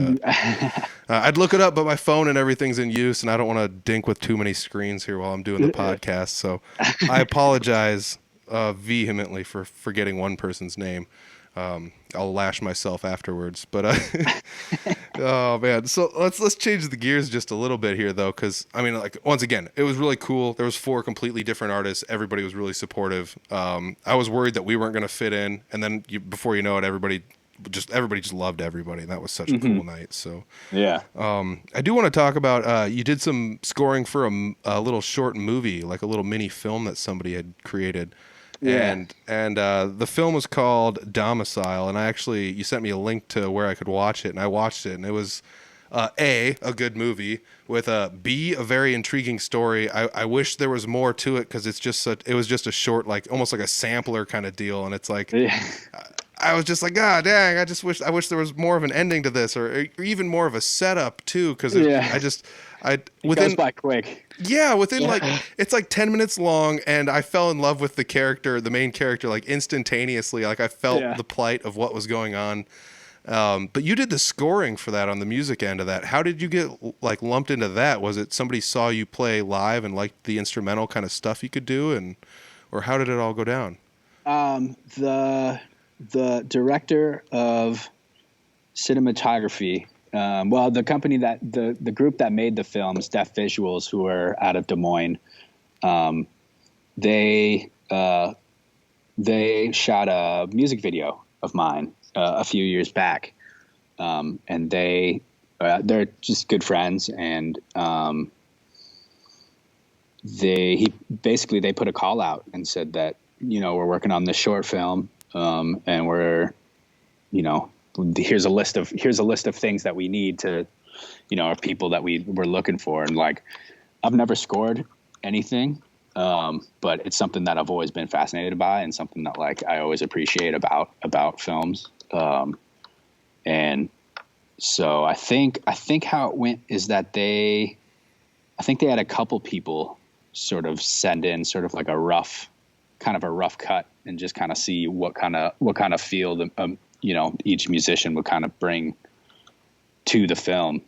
I'd look it up, but my phone and everything's in use, and I don't want to dink with too many screens here while I'm doing the podcast. So I apologize vehemently for forgetting one person's name. I'll lash myself afterwards, but oh man. So let's change the gears just a little bit here though, because I mean, like once again, it was really cool. There was 4 completely different artists. Everybody was really supportive. I was worried that we weren't going to fit in, and then before you know it, everybody just loved everybody, and that was such a cool night. So yeah. I do want to talk about you did some scoring for a little short movie, like a little mini film that somebody had created. Yeah. And the film was called Domicile, and you sent me a link to where I could watch it, and I watched it, and it was a good movie with B, a very intriguing story. I wish there was more to it because it was just a short, like almost like a sampler kind of deal, and it's like I was just like, God dang, I wish there was more of an ending to this, or even more of a setup too, because it goes by quick. Yeah, within like it's like 10 minutes long, and I fell in love with the main character, like instantaneously. Like I felt the plight of what was going on. But you did the scoring for that on the music end of that. How did you get like lumped into that? Was it somebody saw you play live and liked the instrumental kind of stuff you could do, or how did it all go down? The director of cinematography. The company the group that made the films, Deaf Visuals, who are out of Des Moines, they shot a music video of mine a few years back, and they're just good friends, and they put a call out and said that we're working on this short film, and we're here's a list of things that we need to, of people that we're looking for. And like, I've never scored anything, but it's something that I've always been fascinated by, and something that like I always appreciate about films. And so I think how it went is that they had a couple people sort of send in sort of like a rough cut, and just kind of see what kind of feel each musician would kind of bring to the film,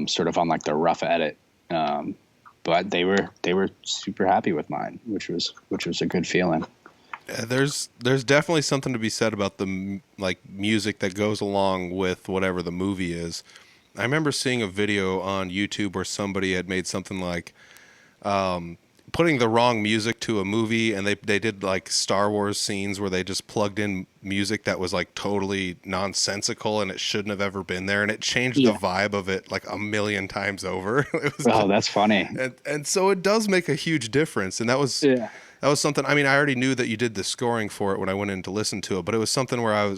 sort of on like the rough edit. But they were super happy with mine, which was a good feeling. Yeah, there's definitely something to be said about the like music that goes along with whatever the movie is. I remember seeing a video on YouTube where somebody had made something like putting the wrong music to a movie, and they did like Star Wars scenes where they just plugged in music that was like totally nonsensical, and it shouldn't have ever been there, and it changed the vibe of it like a million times over. That's funny. And so it does make a huge difference, and that was something. I mean, I already knew that you did the scoring for it when I went in to listen to it, but it was something where I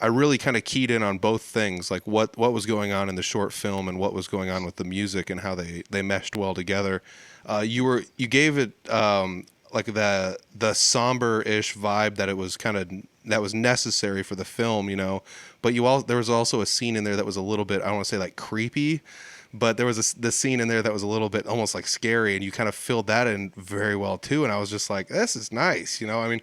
really kind of keyed in on both things, like what was going on in the short film and what was going on with the music and how they meshed well together. You gave it like the somber-ish vibe that was necessary for the film, but there was also a scene in there that was a little bit, I don't want to say like creepy, but there was this scene in there that was a little bit almost like scary, and you kind of filled that in very well too. And I was just like, this is nice, you know. I mean,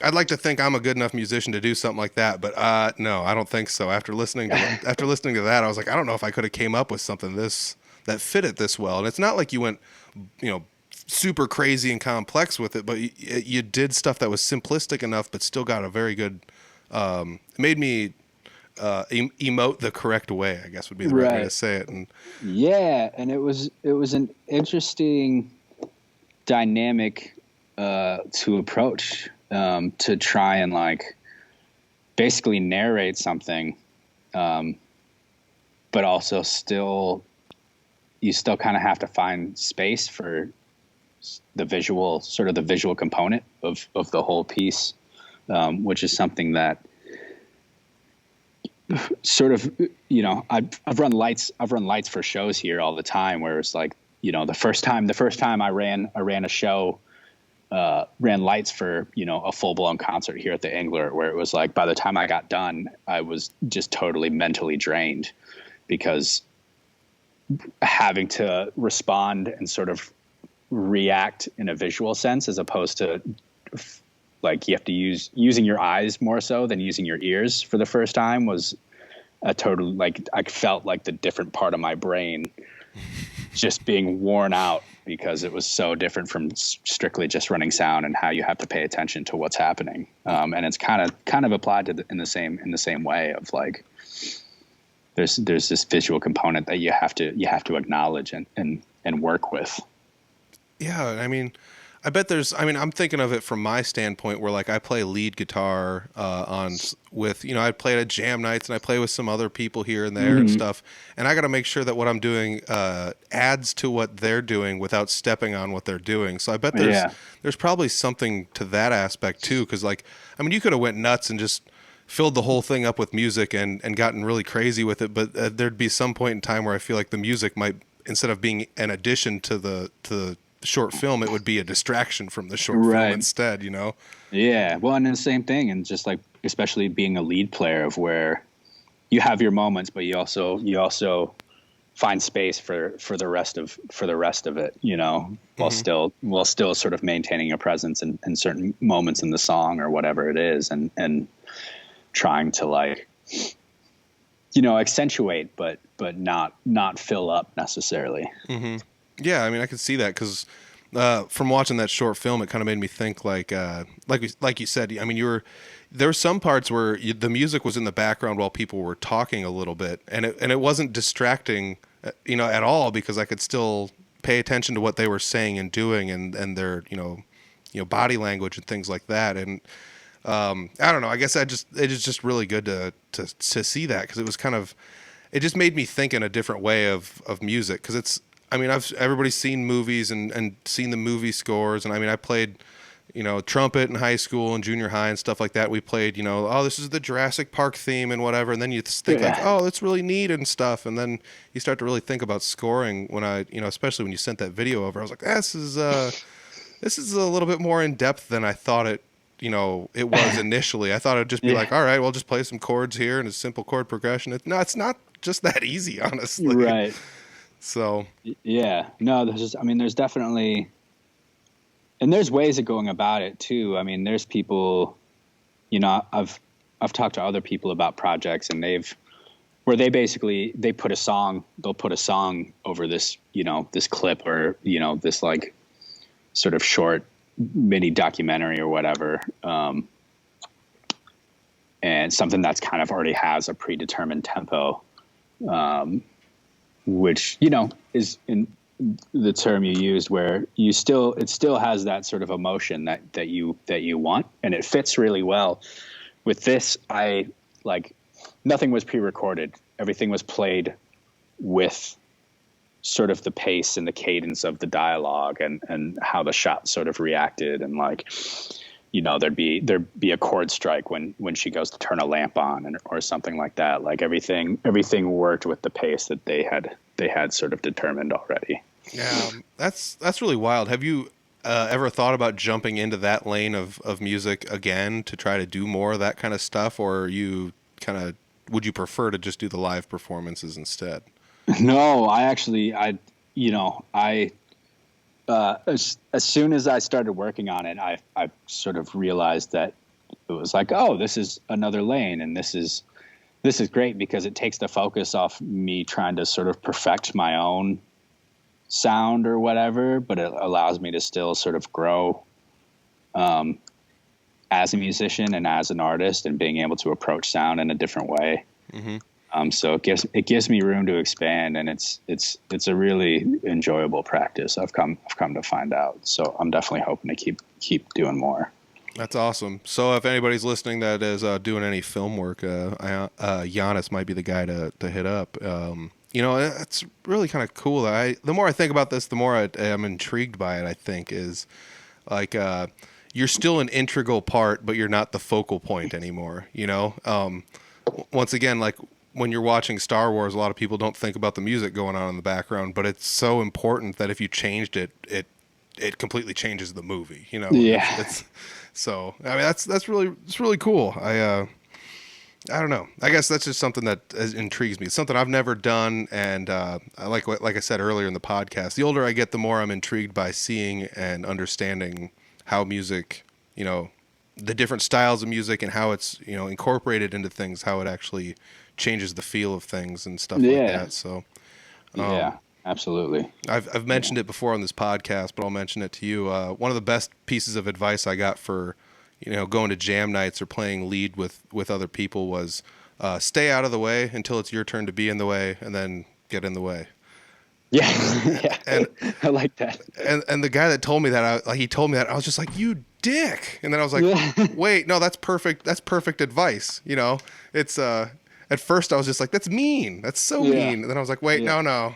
I'd like to think I'm a good enough musician to do something like that, but no, I don't think so. After listening to that, I was like, I don't know if I could have came up with something that fit it this well. And it's not like you went, you know, super crazy and complex with it, but you did stuff that was simplistic enough, but still got a very good. Made me emote the correct way, I guess would be the right way to say it. And yeah, and it was an interesting dynamic to approach, to try and like basically narrate something, but also you still kind of have to find space for the visual component of the whole piece, which is something that sort of, you know, I've run lights for shows here all the time, where it's like, you know, the first time I ran a show, ran lights for, you know, a full blown concert here at the Englert, where it was like, by the time I got done, I was just totally mentally drained, because having to respond and sort of react in a visual sense, as opposed to like you have to using your eyes more so than using your ears for the first time, was a total, like, I felt like the different part of my brain just being worn out, because it was so different from strictly just running sound and how you have to pay attention to what's happening. And it's kind of applied to in the same way of like, there's this visual component that you have to acknowledge and work with. Yeah, I mean, I'm thinking of it from my standpoint, where like I play lead guitar I play at jam nights, and I play with some other people here and there and stuff. And I got to make sure that what I'm doing adds to what they're doing without stepping on what they're doing. So I bet there's probably something to that aspect too. Cause like, I mean, you could have went nuts and just filled the whole thing up with music and gotten really crazy with it. But there'd be some point in time where I feel like the music might, instead of being an addition to the short film, it would be a distraction from the short film instead, you know? Yeah. Well, and the same thing. And just like, especially being a lead player, of where you have your moments, but you also find space for the rest of it, you know, while still sort of maintaining a presence in certain moments in the song or whatever it is. And trying to, like, you know, accentuate, but not fill up necessarily. Mm-hmm. Yeah, I mean, I could see that, because from watching that short film, it kind of made me think like you said. I mean, there were some parts where the music was in the background while people were talking a little bit, and it wasn't distracting, you know, at all, because I could still pay attention to what they were saying and doing, and their you know body language and things like that. And I don't know. I guess it is just really good to see that, because it was kind of, it just made me think in a different way of music, because it's. I mean, everybody's seen movies and seen the movie scores. And I mean, I played, you know, trumpet in high school and junior high and stuff like that. We played, you know, oh, this is the Jurassic Park theme and whatever. And then you think like, oh, that's really neat and stuff. And then you start to really think about scoring when especially when you sent that video over, I was like, this is a little bit more in depth than I thought it was initially. I thought it'd just be like, all right, well, just play some chords here and a simple chord progression. It's not just that easy, honestly. Right. So yeah, no, there's definitely, and there's ways of going about it too. I mean, there's people, you know, I've talked to other people about projects, and they'll put a song over this, you know, this clip, or, you know, this like sort of short mini documentary or whatever. And something that's kind of already has a predetermined tempo, which, you know, is in the term you used, where it still has that sort of emotion that you want, and it fits really well. With this, nothing was pre-recorded. Everything was played with sort of the pace and the cadence of the dialogue and how the shot sort of reacted. And like, you know, there'd be a chord strike when she goes to turn a lamp on or something like that. Like everything worked with the pace that they had sort of determined already. Yeah, that's really wild. Have you ever thought about jumping into that lane of music again to try to do more of that kind of stuff, or would you prefer to just do the live performances instead? No, as soon as I started working on it, I sort of realized that it was like, oh, this is another lane, and this is great because it takes the focus off me trying to sort of perfect my own sound or whatever, but it allows me to still sort of grow as a musician and as an artist, and being able to approach sound in a different way. Mm-hmm. So it gives me room to expand, and it's a really enjoyable practice. I've come to find out. So I'm definitely hoping to keep doing more. That's awesome. So if anybody's listening that is doing any film work, Ioannis might be the guy to hit up. It's really kind of cool. The more I think about this, the more I'm intrigued by it. I think is like you're still an integral part, but you're not the focal point anymore. Once again, like when you're watching Star Wars, a lot of people don't think about the music going on in the background, but it's so important that if you changed it, it completely changes the movie. Yeah. It's so. I mean, it's really cool. I don't know. I guess that's just something that intrigues me. It's something I've never done, and like I said earlier in the podcast, the older I get, the more I'm intrigued by seeing and understanding how music, the different styles of music and how it's incorporated into things, how it actually changes the feel of things and stuff like that. So yeah, absolutely. I've mentioned it before on this podcast, but I'll mention it to you. One of the best pieces of advice I got for going to jam nights or playing lead with other people was stay out of the way until it's your turn to be in the way, and then get in the way. Yeah, yeah. And I like that. And the guy that told me that, he told me that, I was just like, you dick. And then I was like, wait, no, that's perfect. That's perfect advice. It's at first I was just like, that's mean. That's so mean. And then I was like, wait, no,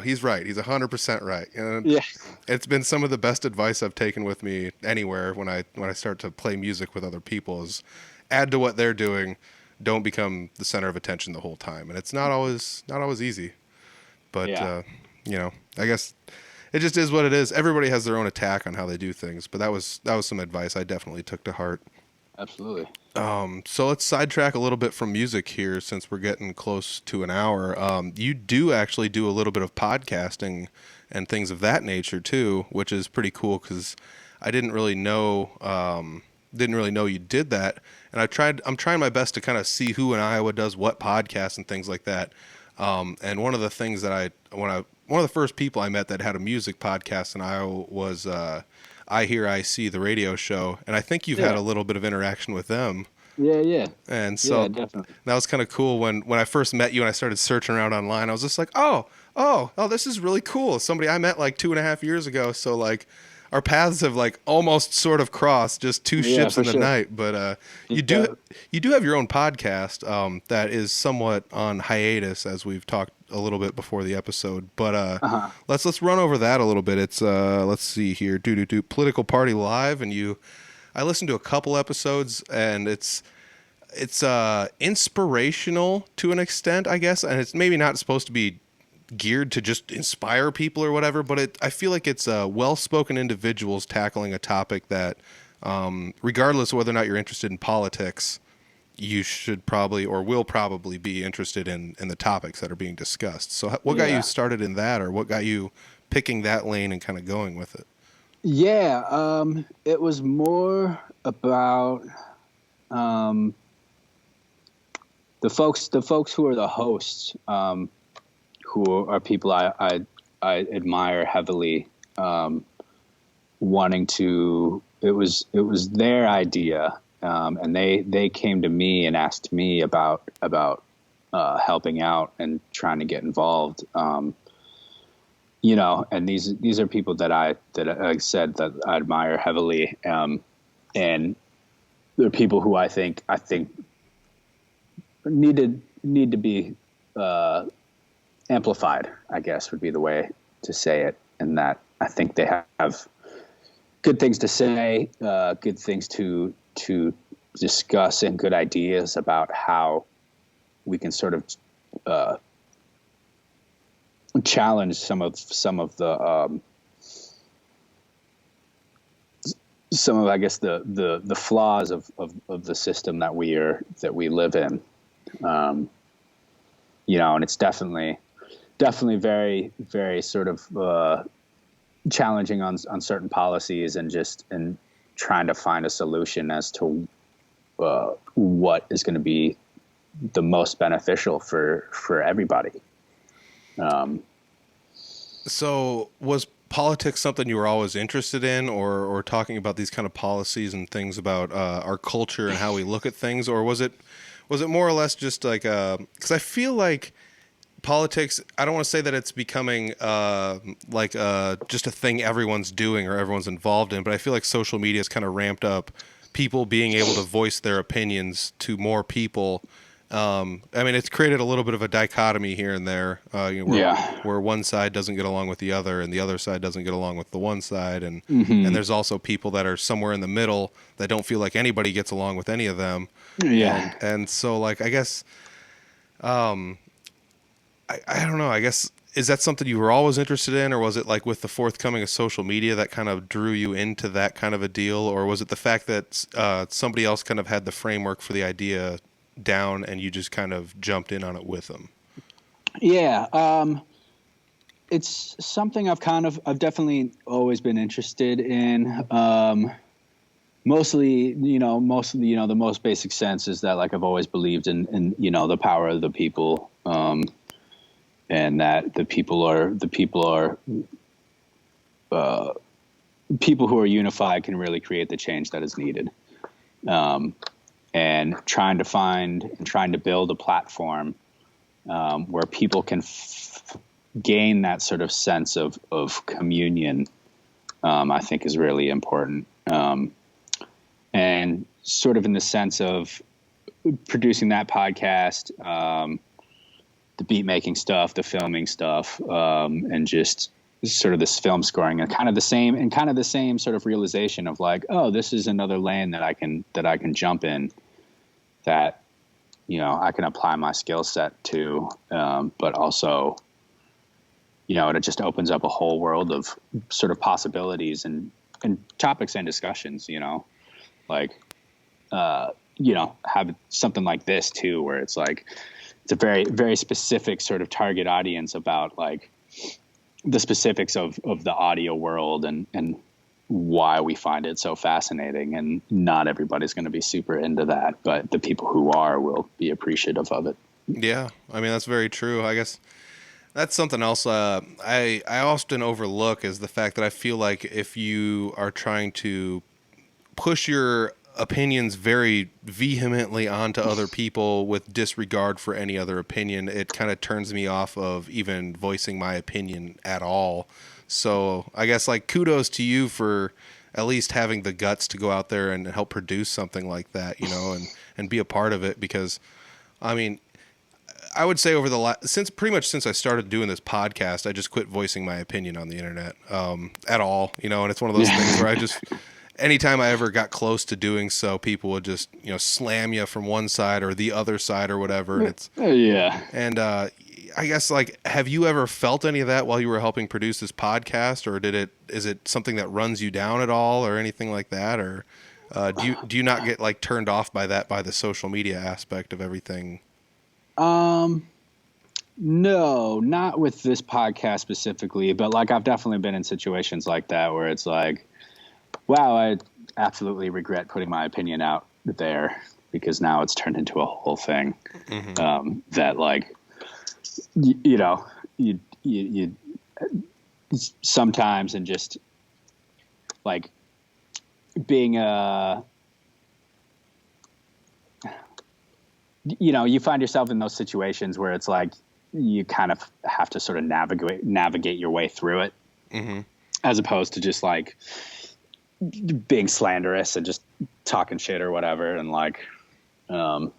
he's right. He's 100% right. And it's been some of the best advice I've taken with me anywhere when I start to play music with other people is add to what they're doing. Don't become the center of attention the whole time. And it's not always easy, but I guess it just is what it is. Everybody has their own attack on how they do things, but that was some advice I definitely took to heart. Absolutely. So let's sidetrack a little bit from music here since we're getting close to an hour. You do actually do a little bit of podcasting and things of that nature too, which is pretty cool because I didn't really know you did that. And I'm trying my best to kind of see who in Iowa does what podcasts and things like that. And one of the things that one of the first people I met that had a music podcast in Iowa was I Hear I See, the radio show, and I think you've had a little bit of interaction with them. Yeah. And so definitely. That was kind of cool when I first met you and I started searching around online. I was just like, oh, this is really cool. Somebody I met like 2.5 years ago. So like our paths have like almost sort of crossed, just two ships in the night. But you do have your own podcast that is somewhat on hiatus, as we've talked a little bit before the episode. But let's run over that a little bit. It's let's see here, Political Party Live, and I listened to a couple episodes, and it's inspirational to an extent, I guess, and it's maybe not supposed to be geared to just inspire people or whatever, but I feel like it's well-spoken individuals tackling a topic that, regardless of whether or not you're interested in politics, you should probably or will probably be interested in the topics that are being discussed. So what got you started in that, or what got you picking that lane and kind of going with it? Yeah, it was more about the folks who are the hosts, who are people I admire heavily, wanting to. It was their idea, and they came to me and asked me about helping out and trying to get involved. And these are people that I said that I admire heavily, and they're people who I think need to be amplified, I guess would be the way to say it, and that I think they have good things to say, good things to discuss, and good ideas about how we can sort of challenge some of the I guess the flaws of the system that we live in, and it's definitely definitely very, very sort of challenging on certain policies, and trying to find a solution as to what is going to be the most beneficial for everybody. So was politics something you were always interested in, or talking about these kind of policies and things about our culture and how we look at things, or was it more or less just like, because I feel like politics, I don't want to say that it's becoming just a thing everyone's doing or everyone's involved in, but I feel like social media has kind of ramped up people being able to voice their opinions to more people. I mean, it's created a little bit of a dichotomy here and there, where one side doesn't get along with the other, and the other side doesn't get along with the one side, and and there's also people that are somewhere in the middle that don't feel like anybody gets along with any of them. Yeah, and so like I guess, I don't know. I guess, is that something you were always interested in, or was it like with the forthcoming of social media that kind of drew you into that kind of a deal, or was it the fact that somebody else kind of had the framework for the idea down and you just kind of jumped in on it with them? Yeah, it's something I've definitely always been interested in. Mostly, the most basic sense is that, like, I've always believed in the power of the people, and that the people who are unified can really create the change that is needed. And trying to build a platform where people can gain that sort of sense of communion, I think is really important. And sort of in the sense of producing that podcast, the beat making stuff, the filming stuff, and just sort of this film scoring, and kind of the same sort of realization of like, oh, this is another lane that I can jump in, that, I can apply my skill set to, but also, it just opens up a whole world of sort of possibilities and topics and discussions, like, have something like this too, where it's like, it's a very, very specific sort of target audience about like the specifics of the audio world and why we find it so fascinating. And not everybody's going to be super into that, but the people who are will be appreciative of it. Yeah. I mean, that's very true. I guess that's something else I often overlook, is the fact that I feel like if you are trying to push your opinions very vehemently onto other people with disregard for any other opinion, it kind of turns me off of even voicing my opinion at all. So I guess, like, kudos to you for at least having the guts to go out there and help produce something like that, and be a part of it. Because, I mean, I would say over the since I started doing this podcast, I just quit voicing my opinion on the internet at all, and it's one of those things where I just, anytime I ever got close to doing so, people would just, slam you from one side or the other side or whatever. And it's, and I guess, like, have you ever felt any of that while you were helping produce this podcast, or is it something that runs you down at all or anything like that? Or do you not get like turned off by the social media aspect of everything? No, not with this podcast specifically, but like, I've definitely been in situations like that where it's like, wow, I absolutely regret putting my opinion out there, because now it's turned into a whole thing. That, like, you sometimes, and just like being you find yourself in those situations where it's like you kind of have to sort of navigate your way through it, as opposed to just like being slanderous and just talking shit or whatever. And like, you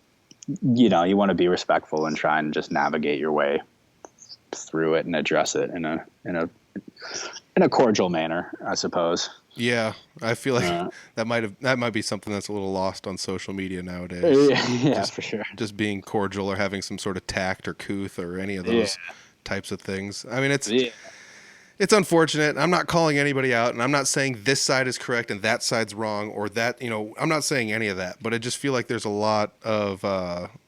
want to be respectful and try and just navigate your way through it and address it in a cordial manner, I suppose. Yeah, I feel like that might be something that's a little lost on social media nowadays. Yeah, for sure. Just being cordial or having some sort of tact or couth or any of those types of things. I mean, it's It's unfortunate. I'm not calling anybody out, and I'm not saying this side is correct and that side's wrong, or that, I'm not saying any of that. But I just feel like there's a lot of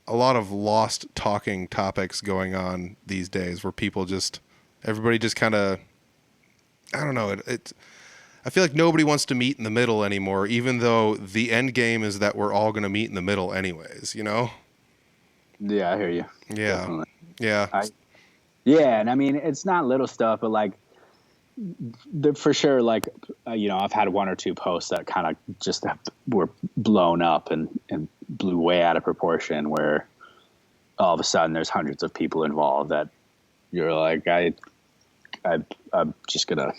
lost talking topics going on these days, where everybody just kind of, I don't know. I feel like nobody wants to meet in the middle anymore, even though the end game is that we're all going to meet in the middle anyways. Yeah, I hear you. Yeah, Definitely. yeah, yeah, and I mean, it's not little stuff, but like, for sure, like, I've had one or two posts that kind of just were blown up and blew way out of proportion, where all of a sudden there's hundreds of people involved that you're like, I'm just gonna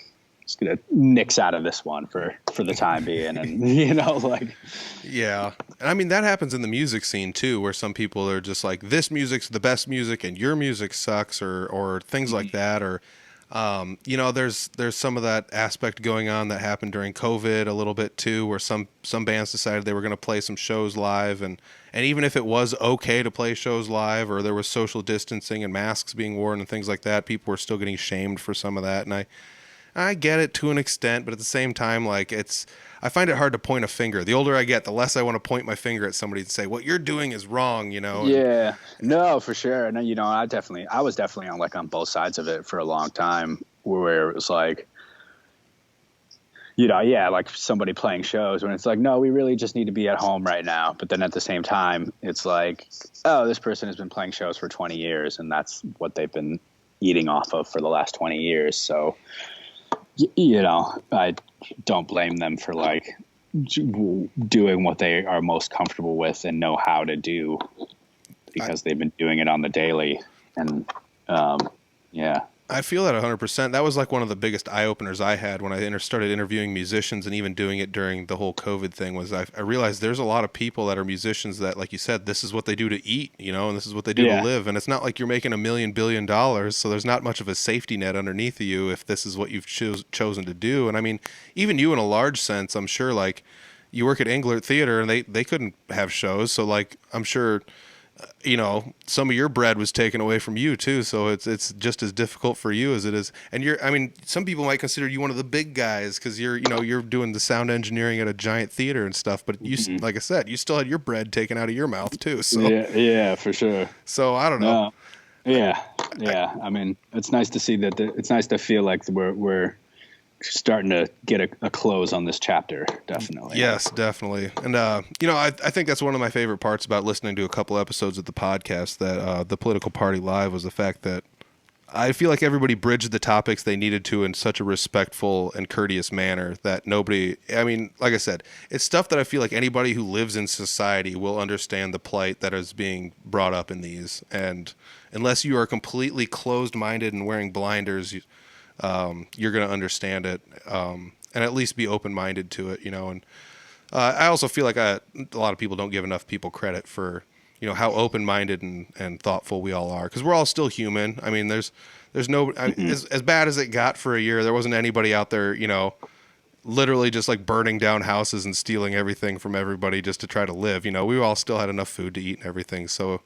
nix out of this one for the time being, and like, yeah. And I mean, that happens in the music scene too, where some people are just like, this music's the best music and your music sucks, or things like that, or there's some of that aspect going on that happened during COVID a little bit too, where some bands decided they were going to play some shows live, and even if it was okay to play shows live, or there was social distancing and masks being worn and things like that, people were still getting shamed for some of that. And I get it to an extent, but at the same time, like, I find it hard to point a finger. The older I get, the less I want to point my finger at somebody and say, what you're doing is wrong, Yeah, no, for sure. And, I was definitely on both sides of it for a long time, where it was like, like somebody playing shows when it's like, no, we really just need to be at home right now. But then at the same time, it's like, oh, this person has been playing shows for 20 years and that's what they've been eating off of for the last 20 years. So, I don't blame them for like doing what they are most comfortable with and know how to do, because they've been doing it on the daily. And yeah, I feel that 100%. That was like one of the biggest eye openers I had when I started interviewing musicians, and even doing it during the whole COVID thing, was I realized there's a lot of people that are musicians that, like you said, this is what they do to eat, and this is what they do to live. And it's not like you're making $1 billion, so there's not much of a safety net underneath of you if this is what you've chosen to do. And I mean, even you in a large sense, I'm sure, like, you work at Englert Theater and they couldn't have shows. So like, I'm sure, some of your bread was taken away from you too. So it's just as difficult for you as it is. And some people might consider you one of the big guys, cause you're doing the sound engineering at a giant theater and stuff, but you, like I said, you still had your bread taken out of your mouth too. So yeah, for sure. So I don't know. Yeah. I mean, it's nice to see that it's nice to feel like we're starting to get a close on this chapter. Definitely. Yes, definitely. And I think that's one of my favorite parts about listening to a couple episodes of the podcast, that the Political Party Live, was the fact that I feel like everybody bridged the topics they needed to in such a respectful and courteous manner that nobody, I mean, like I said, it's stuff that I feel like anybody who lives in society will understand the plight that is being brought up in these. And unless you are completely closed-minded and wearing blinders, you're going to understand it, and at least be open-minded to it, and I also feel like a lot of people don't give enough people credit for, how open-minded and thoughtful we all are, because we're all still human. I mean, there's no, as bad as it got for a year, there wasn't anybody out there, literally just like burning down houses and stealing everything from everybody just to try to live. We all still had enough food to eat and everything. So,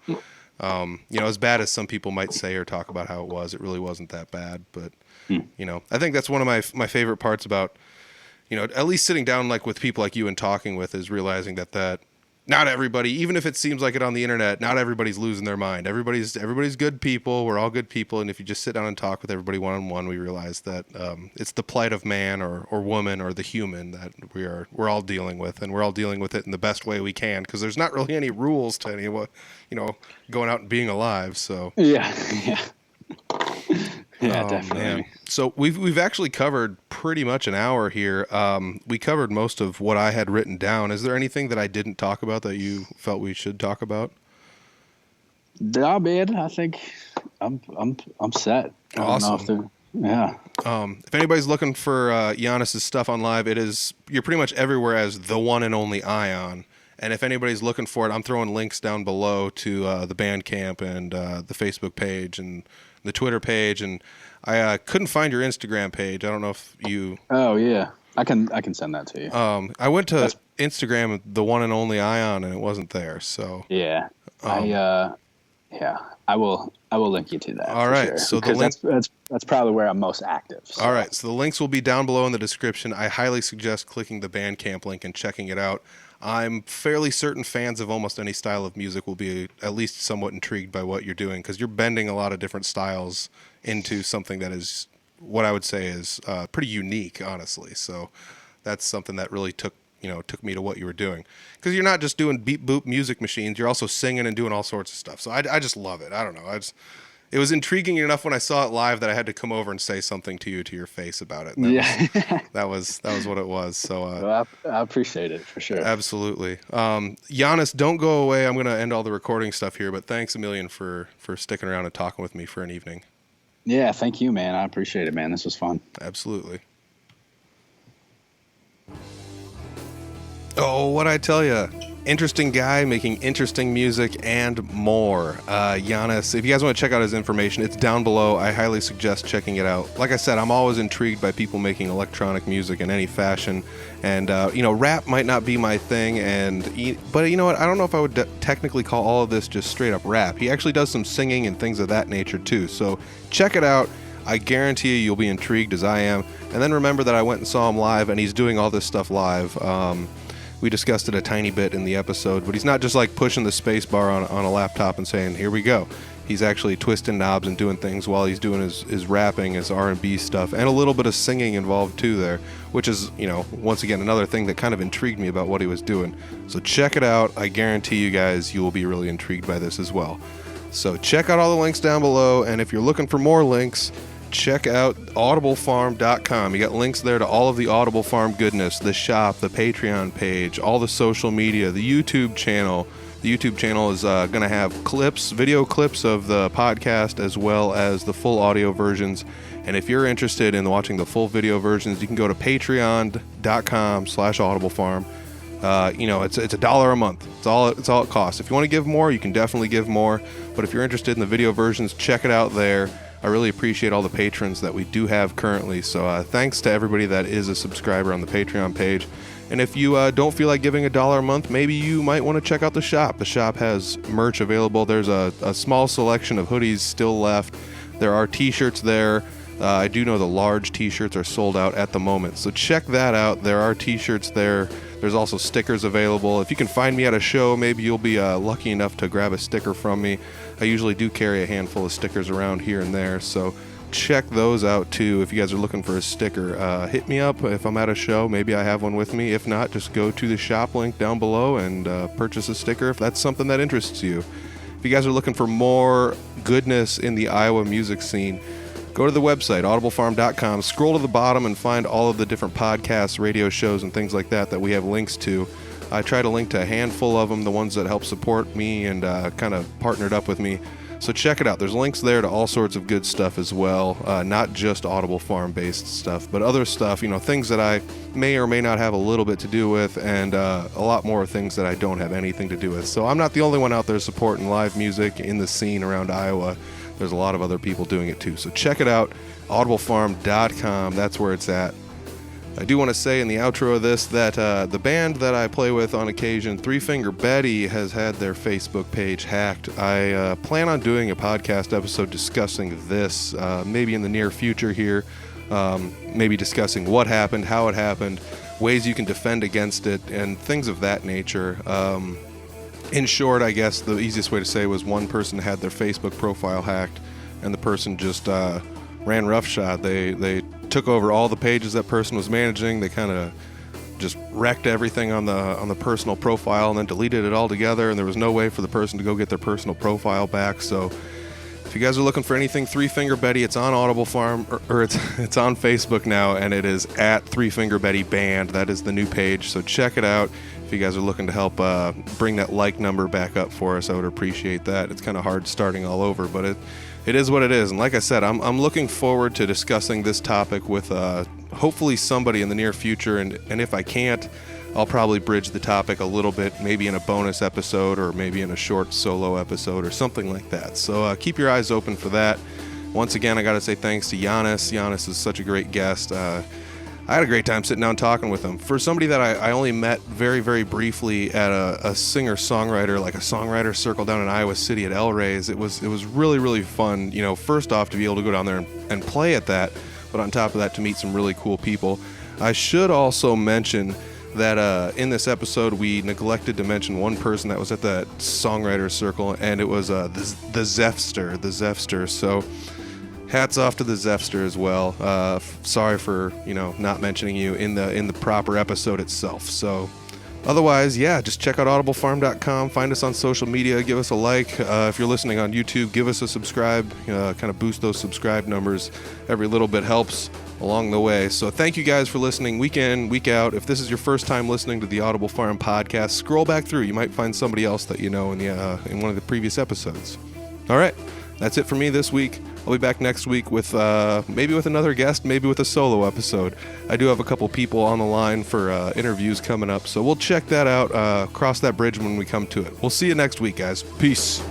as bad as some people might say or talk about how it was, it really wasn't that bad. But I think that's one of my favorite parts about, at least sitting down like with people like you and talking with, is realizing that not everybody, even if it seems like it on the internet, not everybody's losing their mind. Everybody's good people. We're all good people. And if you just sit down and talk with everybody one-on-one, we realize that it's the plight of man or woman or the human that we're all dealing with, and we're all dealing with it in the best way we can, because there's not really any rules to any what, going out and being alive. So yeah. Yeah, oh, definitely. Man. So we've actually covered pretty much an hour here. We covered most of what I had written down. Is there anything that I didn't talk about that you felt we should talk about? Nah, man, I think I'm set. Awesome. If anybody's looking for Ioannis' stuff on live, you're pretty much everywhere as the one and only Ion. And if anybody's looking for it, I'm throwing links down below to the Bandcamp and the Facebook page and the Twitter page. And I couldn't find your Instagram page. I don't know if you... Oh, yeah. I can send that to you. I went to Instagram, the one and only Ion, and it wasn't there. So yeah. Yeah, I will link you to that. All for right, sure. so the Because link. that's probably where I'm most active. So. All right, so the links will be down below in the description. I highly suggest clicking the Bandcamp link and checking it out. I'm fairly certain fans of almost any style of music will be at least somewhat intrigued by what you're doing, because you're bending a lot of different styles into something that is what I would say is pretty unique, honestly. So that's something that really took me to what you were doing, because you're not just doing beep boop music machines. You're also singing and doing all sorts of stuff. So I just love it. I don't know. It was intriguing enough when I saw it live that I had to come over and say something to you to your face about it. That was what it was. So well, I appreciate it for sure. Absolutely. Ioannis, don't go away. I'm going to end all the recording stuff here, but thanks a million for sticking around and talking with me for an evening. Yeah, thank you, man. I appreciate it, man. This was fun. Absolutely. Oh, what'd I tell you? Interesting guy making interesting music and more. Ioannis, if you guys want to check out his information, it's down below. I highly suggest checking it out. Like I said, I'm always intrigued by people making electronic music in any fashion. And, rap might not be my thing. But you know what? I don't know if I would technically call all of this just straight up rap. He actually does some singing and things of that nature too. So check it out. I guarantee you'll be intrigued as I am. And then remember that I went and saw him live, and he's doing all this stuff live. We discussed it a tiny bit in the episode, but he's not just like pushing the space bar on a laptop and saying, here we go. He's actually twisting knobs and doing things while he's doing his rapping, his R&B stuff, and a little bit of singing involved too there, which is, once again, another thing that kind of intrigued me about what he was doing. So check it out. I guarantee you guys, you will be really intrigued by this as well. So check out all the links down below, and if you're looking for more links, check out audiblefarm.com. You got links there to all of the Audible Farm goodness, the shop, the Patreon page, all the social media, the YouTube channel. The YouTube channel is going to have video clips of the podcast, as well as the full audio versions. And if you're interested in watching the full video versions, you can go to patreon.com/audiblefarm. It's $1 a month. It's all it costs. If you want to give more, you can definitely give more. But if you're interested in the video versions, check it out there. I really appreciate all the patrons that we do have currently. So thanks to everybody that is a subscriber on the Patreon page. And if you don't feel like giving $1 a month, maybe you might want to check out the shop. The shop has merch available. There's a small selection of hoodies still left. There are t-shirts there. I do know the large t-shirts are sold out at the moment. So check that out. There are t-shirts there. There's also stickers available. If you can find me at a show, maybe you'll be lucky enough to grab a sticker from me. I usually do carry a handful of stickers around here and there, so check those out too. If you guys are looking for a sticker, hit me up if I'm at a show. Maybe I have one with me. If not, just go to the shop link down below and purchase a sticker if that's something that interests you. If you guys are looking for more goodness in the Iowa music scene, go to the website, audiblefarm.com, scroll to the bottom and find all of the different podcasts, radio shows, and things like that we have links to. I try to link to a handful of them, the ones that help support me and kind of partnered up with me. So check it out. There's links there to all sorts of good stuff as well, not just Audible Farm-based stuff, but other stuff, things that I may or may not have a little bit to do with, and a lot more things that I don't have anything to do with. So I'm not the only one out there supporting live music in the scene around Iowa. There's a lot of other people doing it too. So check it out, audiblefarm.com. That's where it's at. I do want to say in the outro of this that the band that I play with on occasion, Three Finger Betty, has had their Facebook page hacked. I plan on doing a podcast episode discussing this, maybe in the near future here, maybe discussing what happened, how it happened, ways you can defend against it, and things of that nature. In short, I guess the easiest way to say was one person had their Facebook profile hacked, and the person just ran roughshod. They took over all the pages that person was managing. They kind of just wrecked everything on the personal profile and then deleted it all together, and there was no way for the person to go get their personal profile back. So if you guys are looking for anything Three Finger Betty, it's on Audible Farm, or it's on Facebook now, and it is at Three Finger Betty Band. That is the new page, so check it out. If you guys are looking to help bring that like number back up for us, I would appreciate that. It's kind of hard starting all over, but it is what it is. And like I said, I'm looking forward to discussing this topic with hopefully somebody in the near future. And if I can't, I'll probably bridge the topic a little bit, maybe in a bonus episode or maybe in a short solo episode or something like that. So keep your eyes open for that. Once again, I got to say thanks to Ioannis. Ioannis is such a great guest. I had a great time sitting down talking with him. For somebody that I only met very, very briefly at a singer-songwriter, like a songwriter circle down in Iowa City at El Rey's, it was really, really fun, first off to be able to go down there and play at that, but on top of that to meet some really cool people. I should also mention that in this episode we neglected to mention one person that was at that songwriter circle, and it was the Zephster. So hats off to the Zephster as well. Sorry for not mentioning you in the proper episode itself. So otherwise, yeah, just check out audiblefarm.com, find us on social media, give us a like. If you're listening on YouTube, give us a subscribe, kind of boost those subscribe numbers. Every little bit helps along the way. So thank you guys for listening week in, week out. If this is your first time listening to the Audible Farm podcast, scroll back through. You might find somebody else that you know in one of the previous episodes. All right, that's it for me this week. I'll be back next week with maybe with another guest, maybe with a solo episode. I do have a couple people on the line for interviews coming up, so we'll check that out, cross that bridge when we come to it. We'll see you next week, guys. Peace.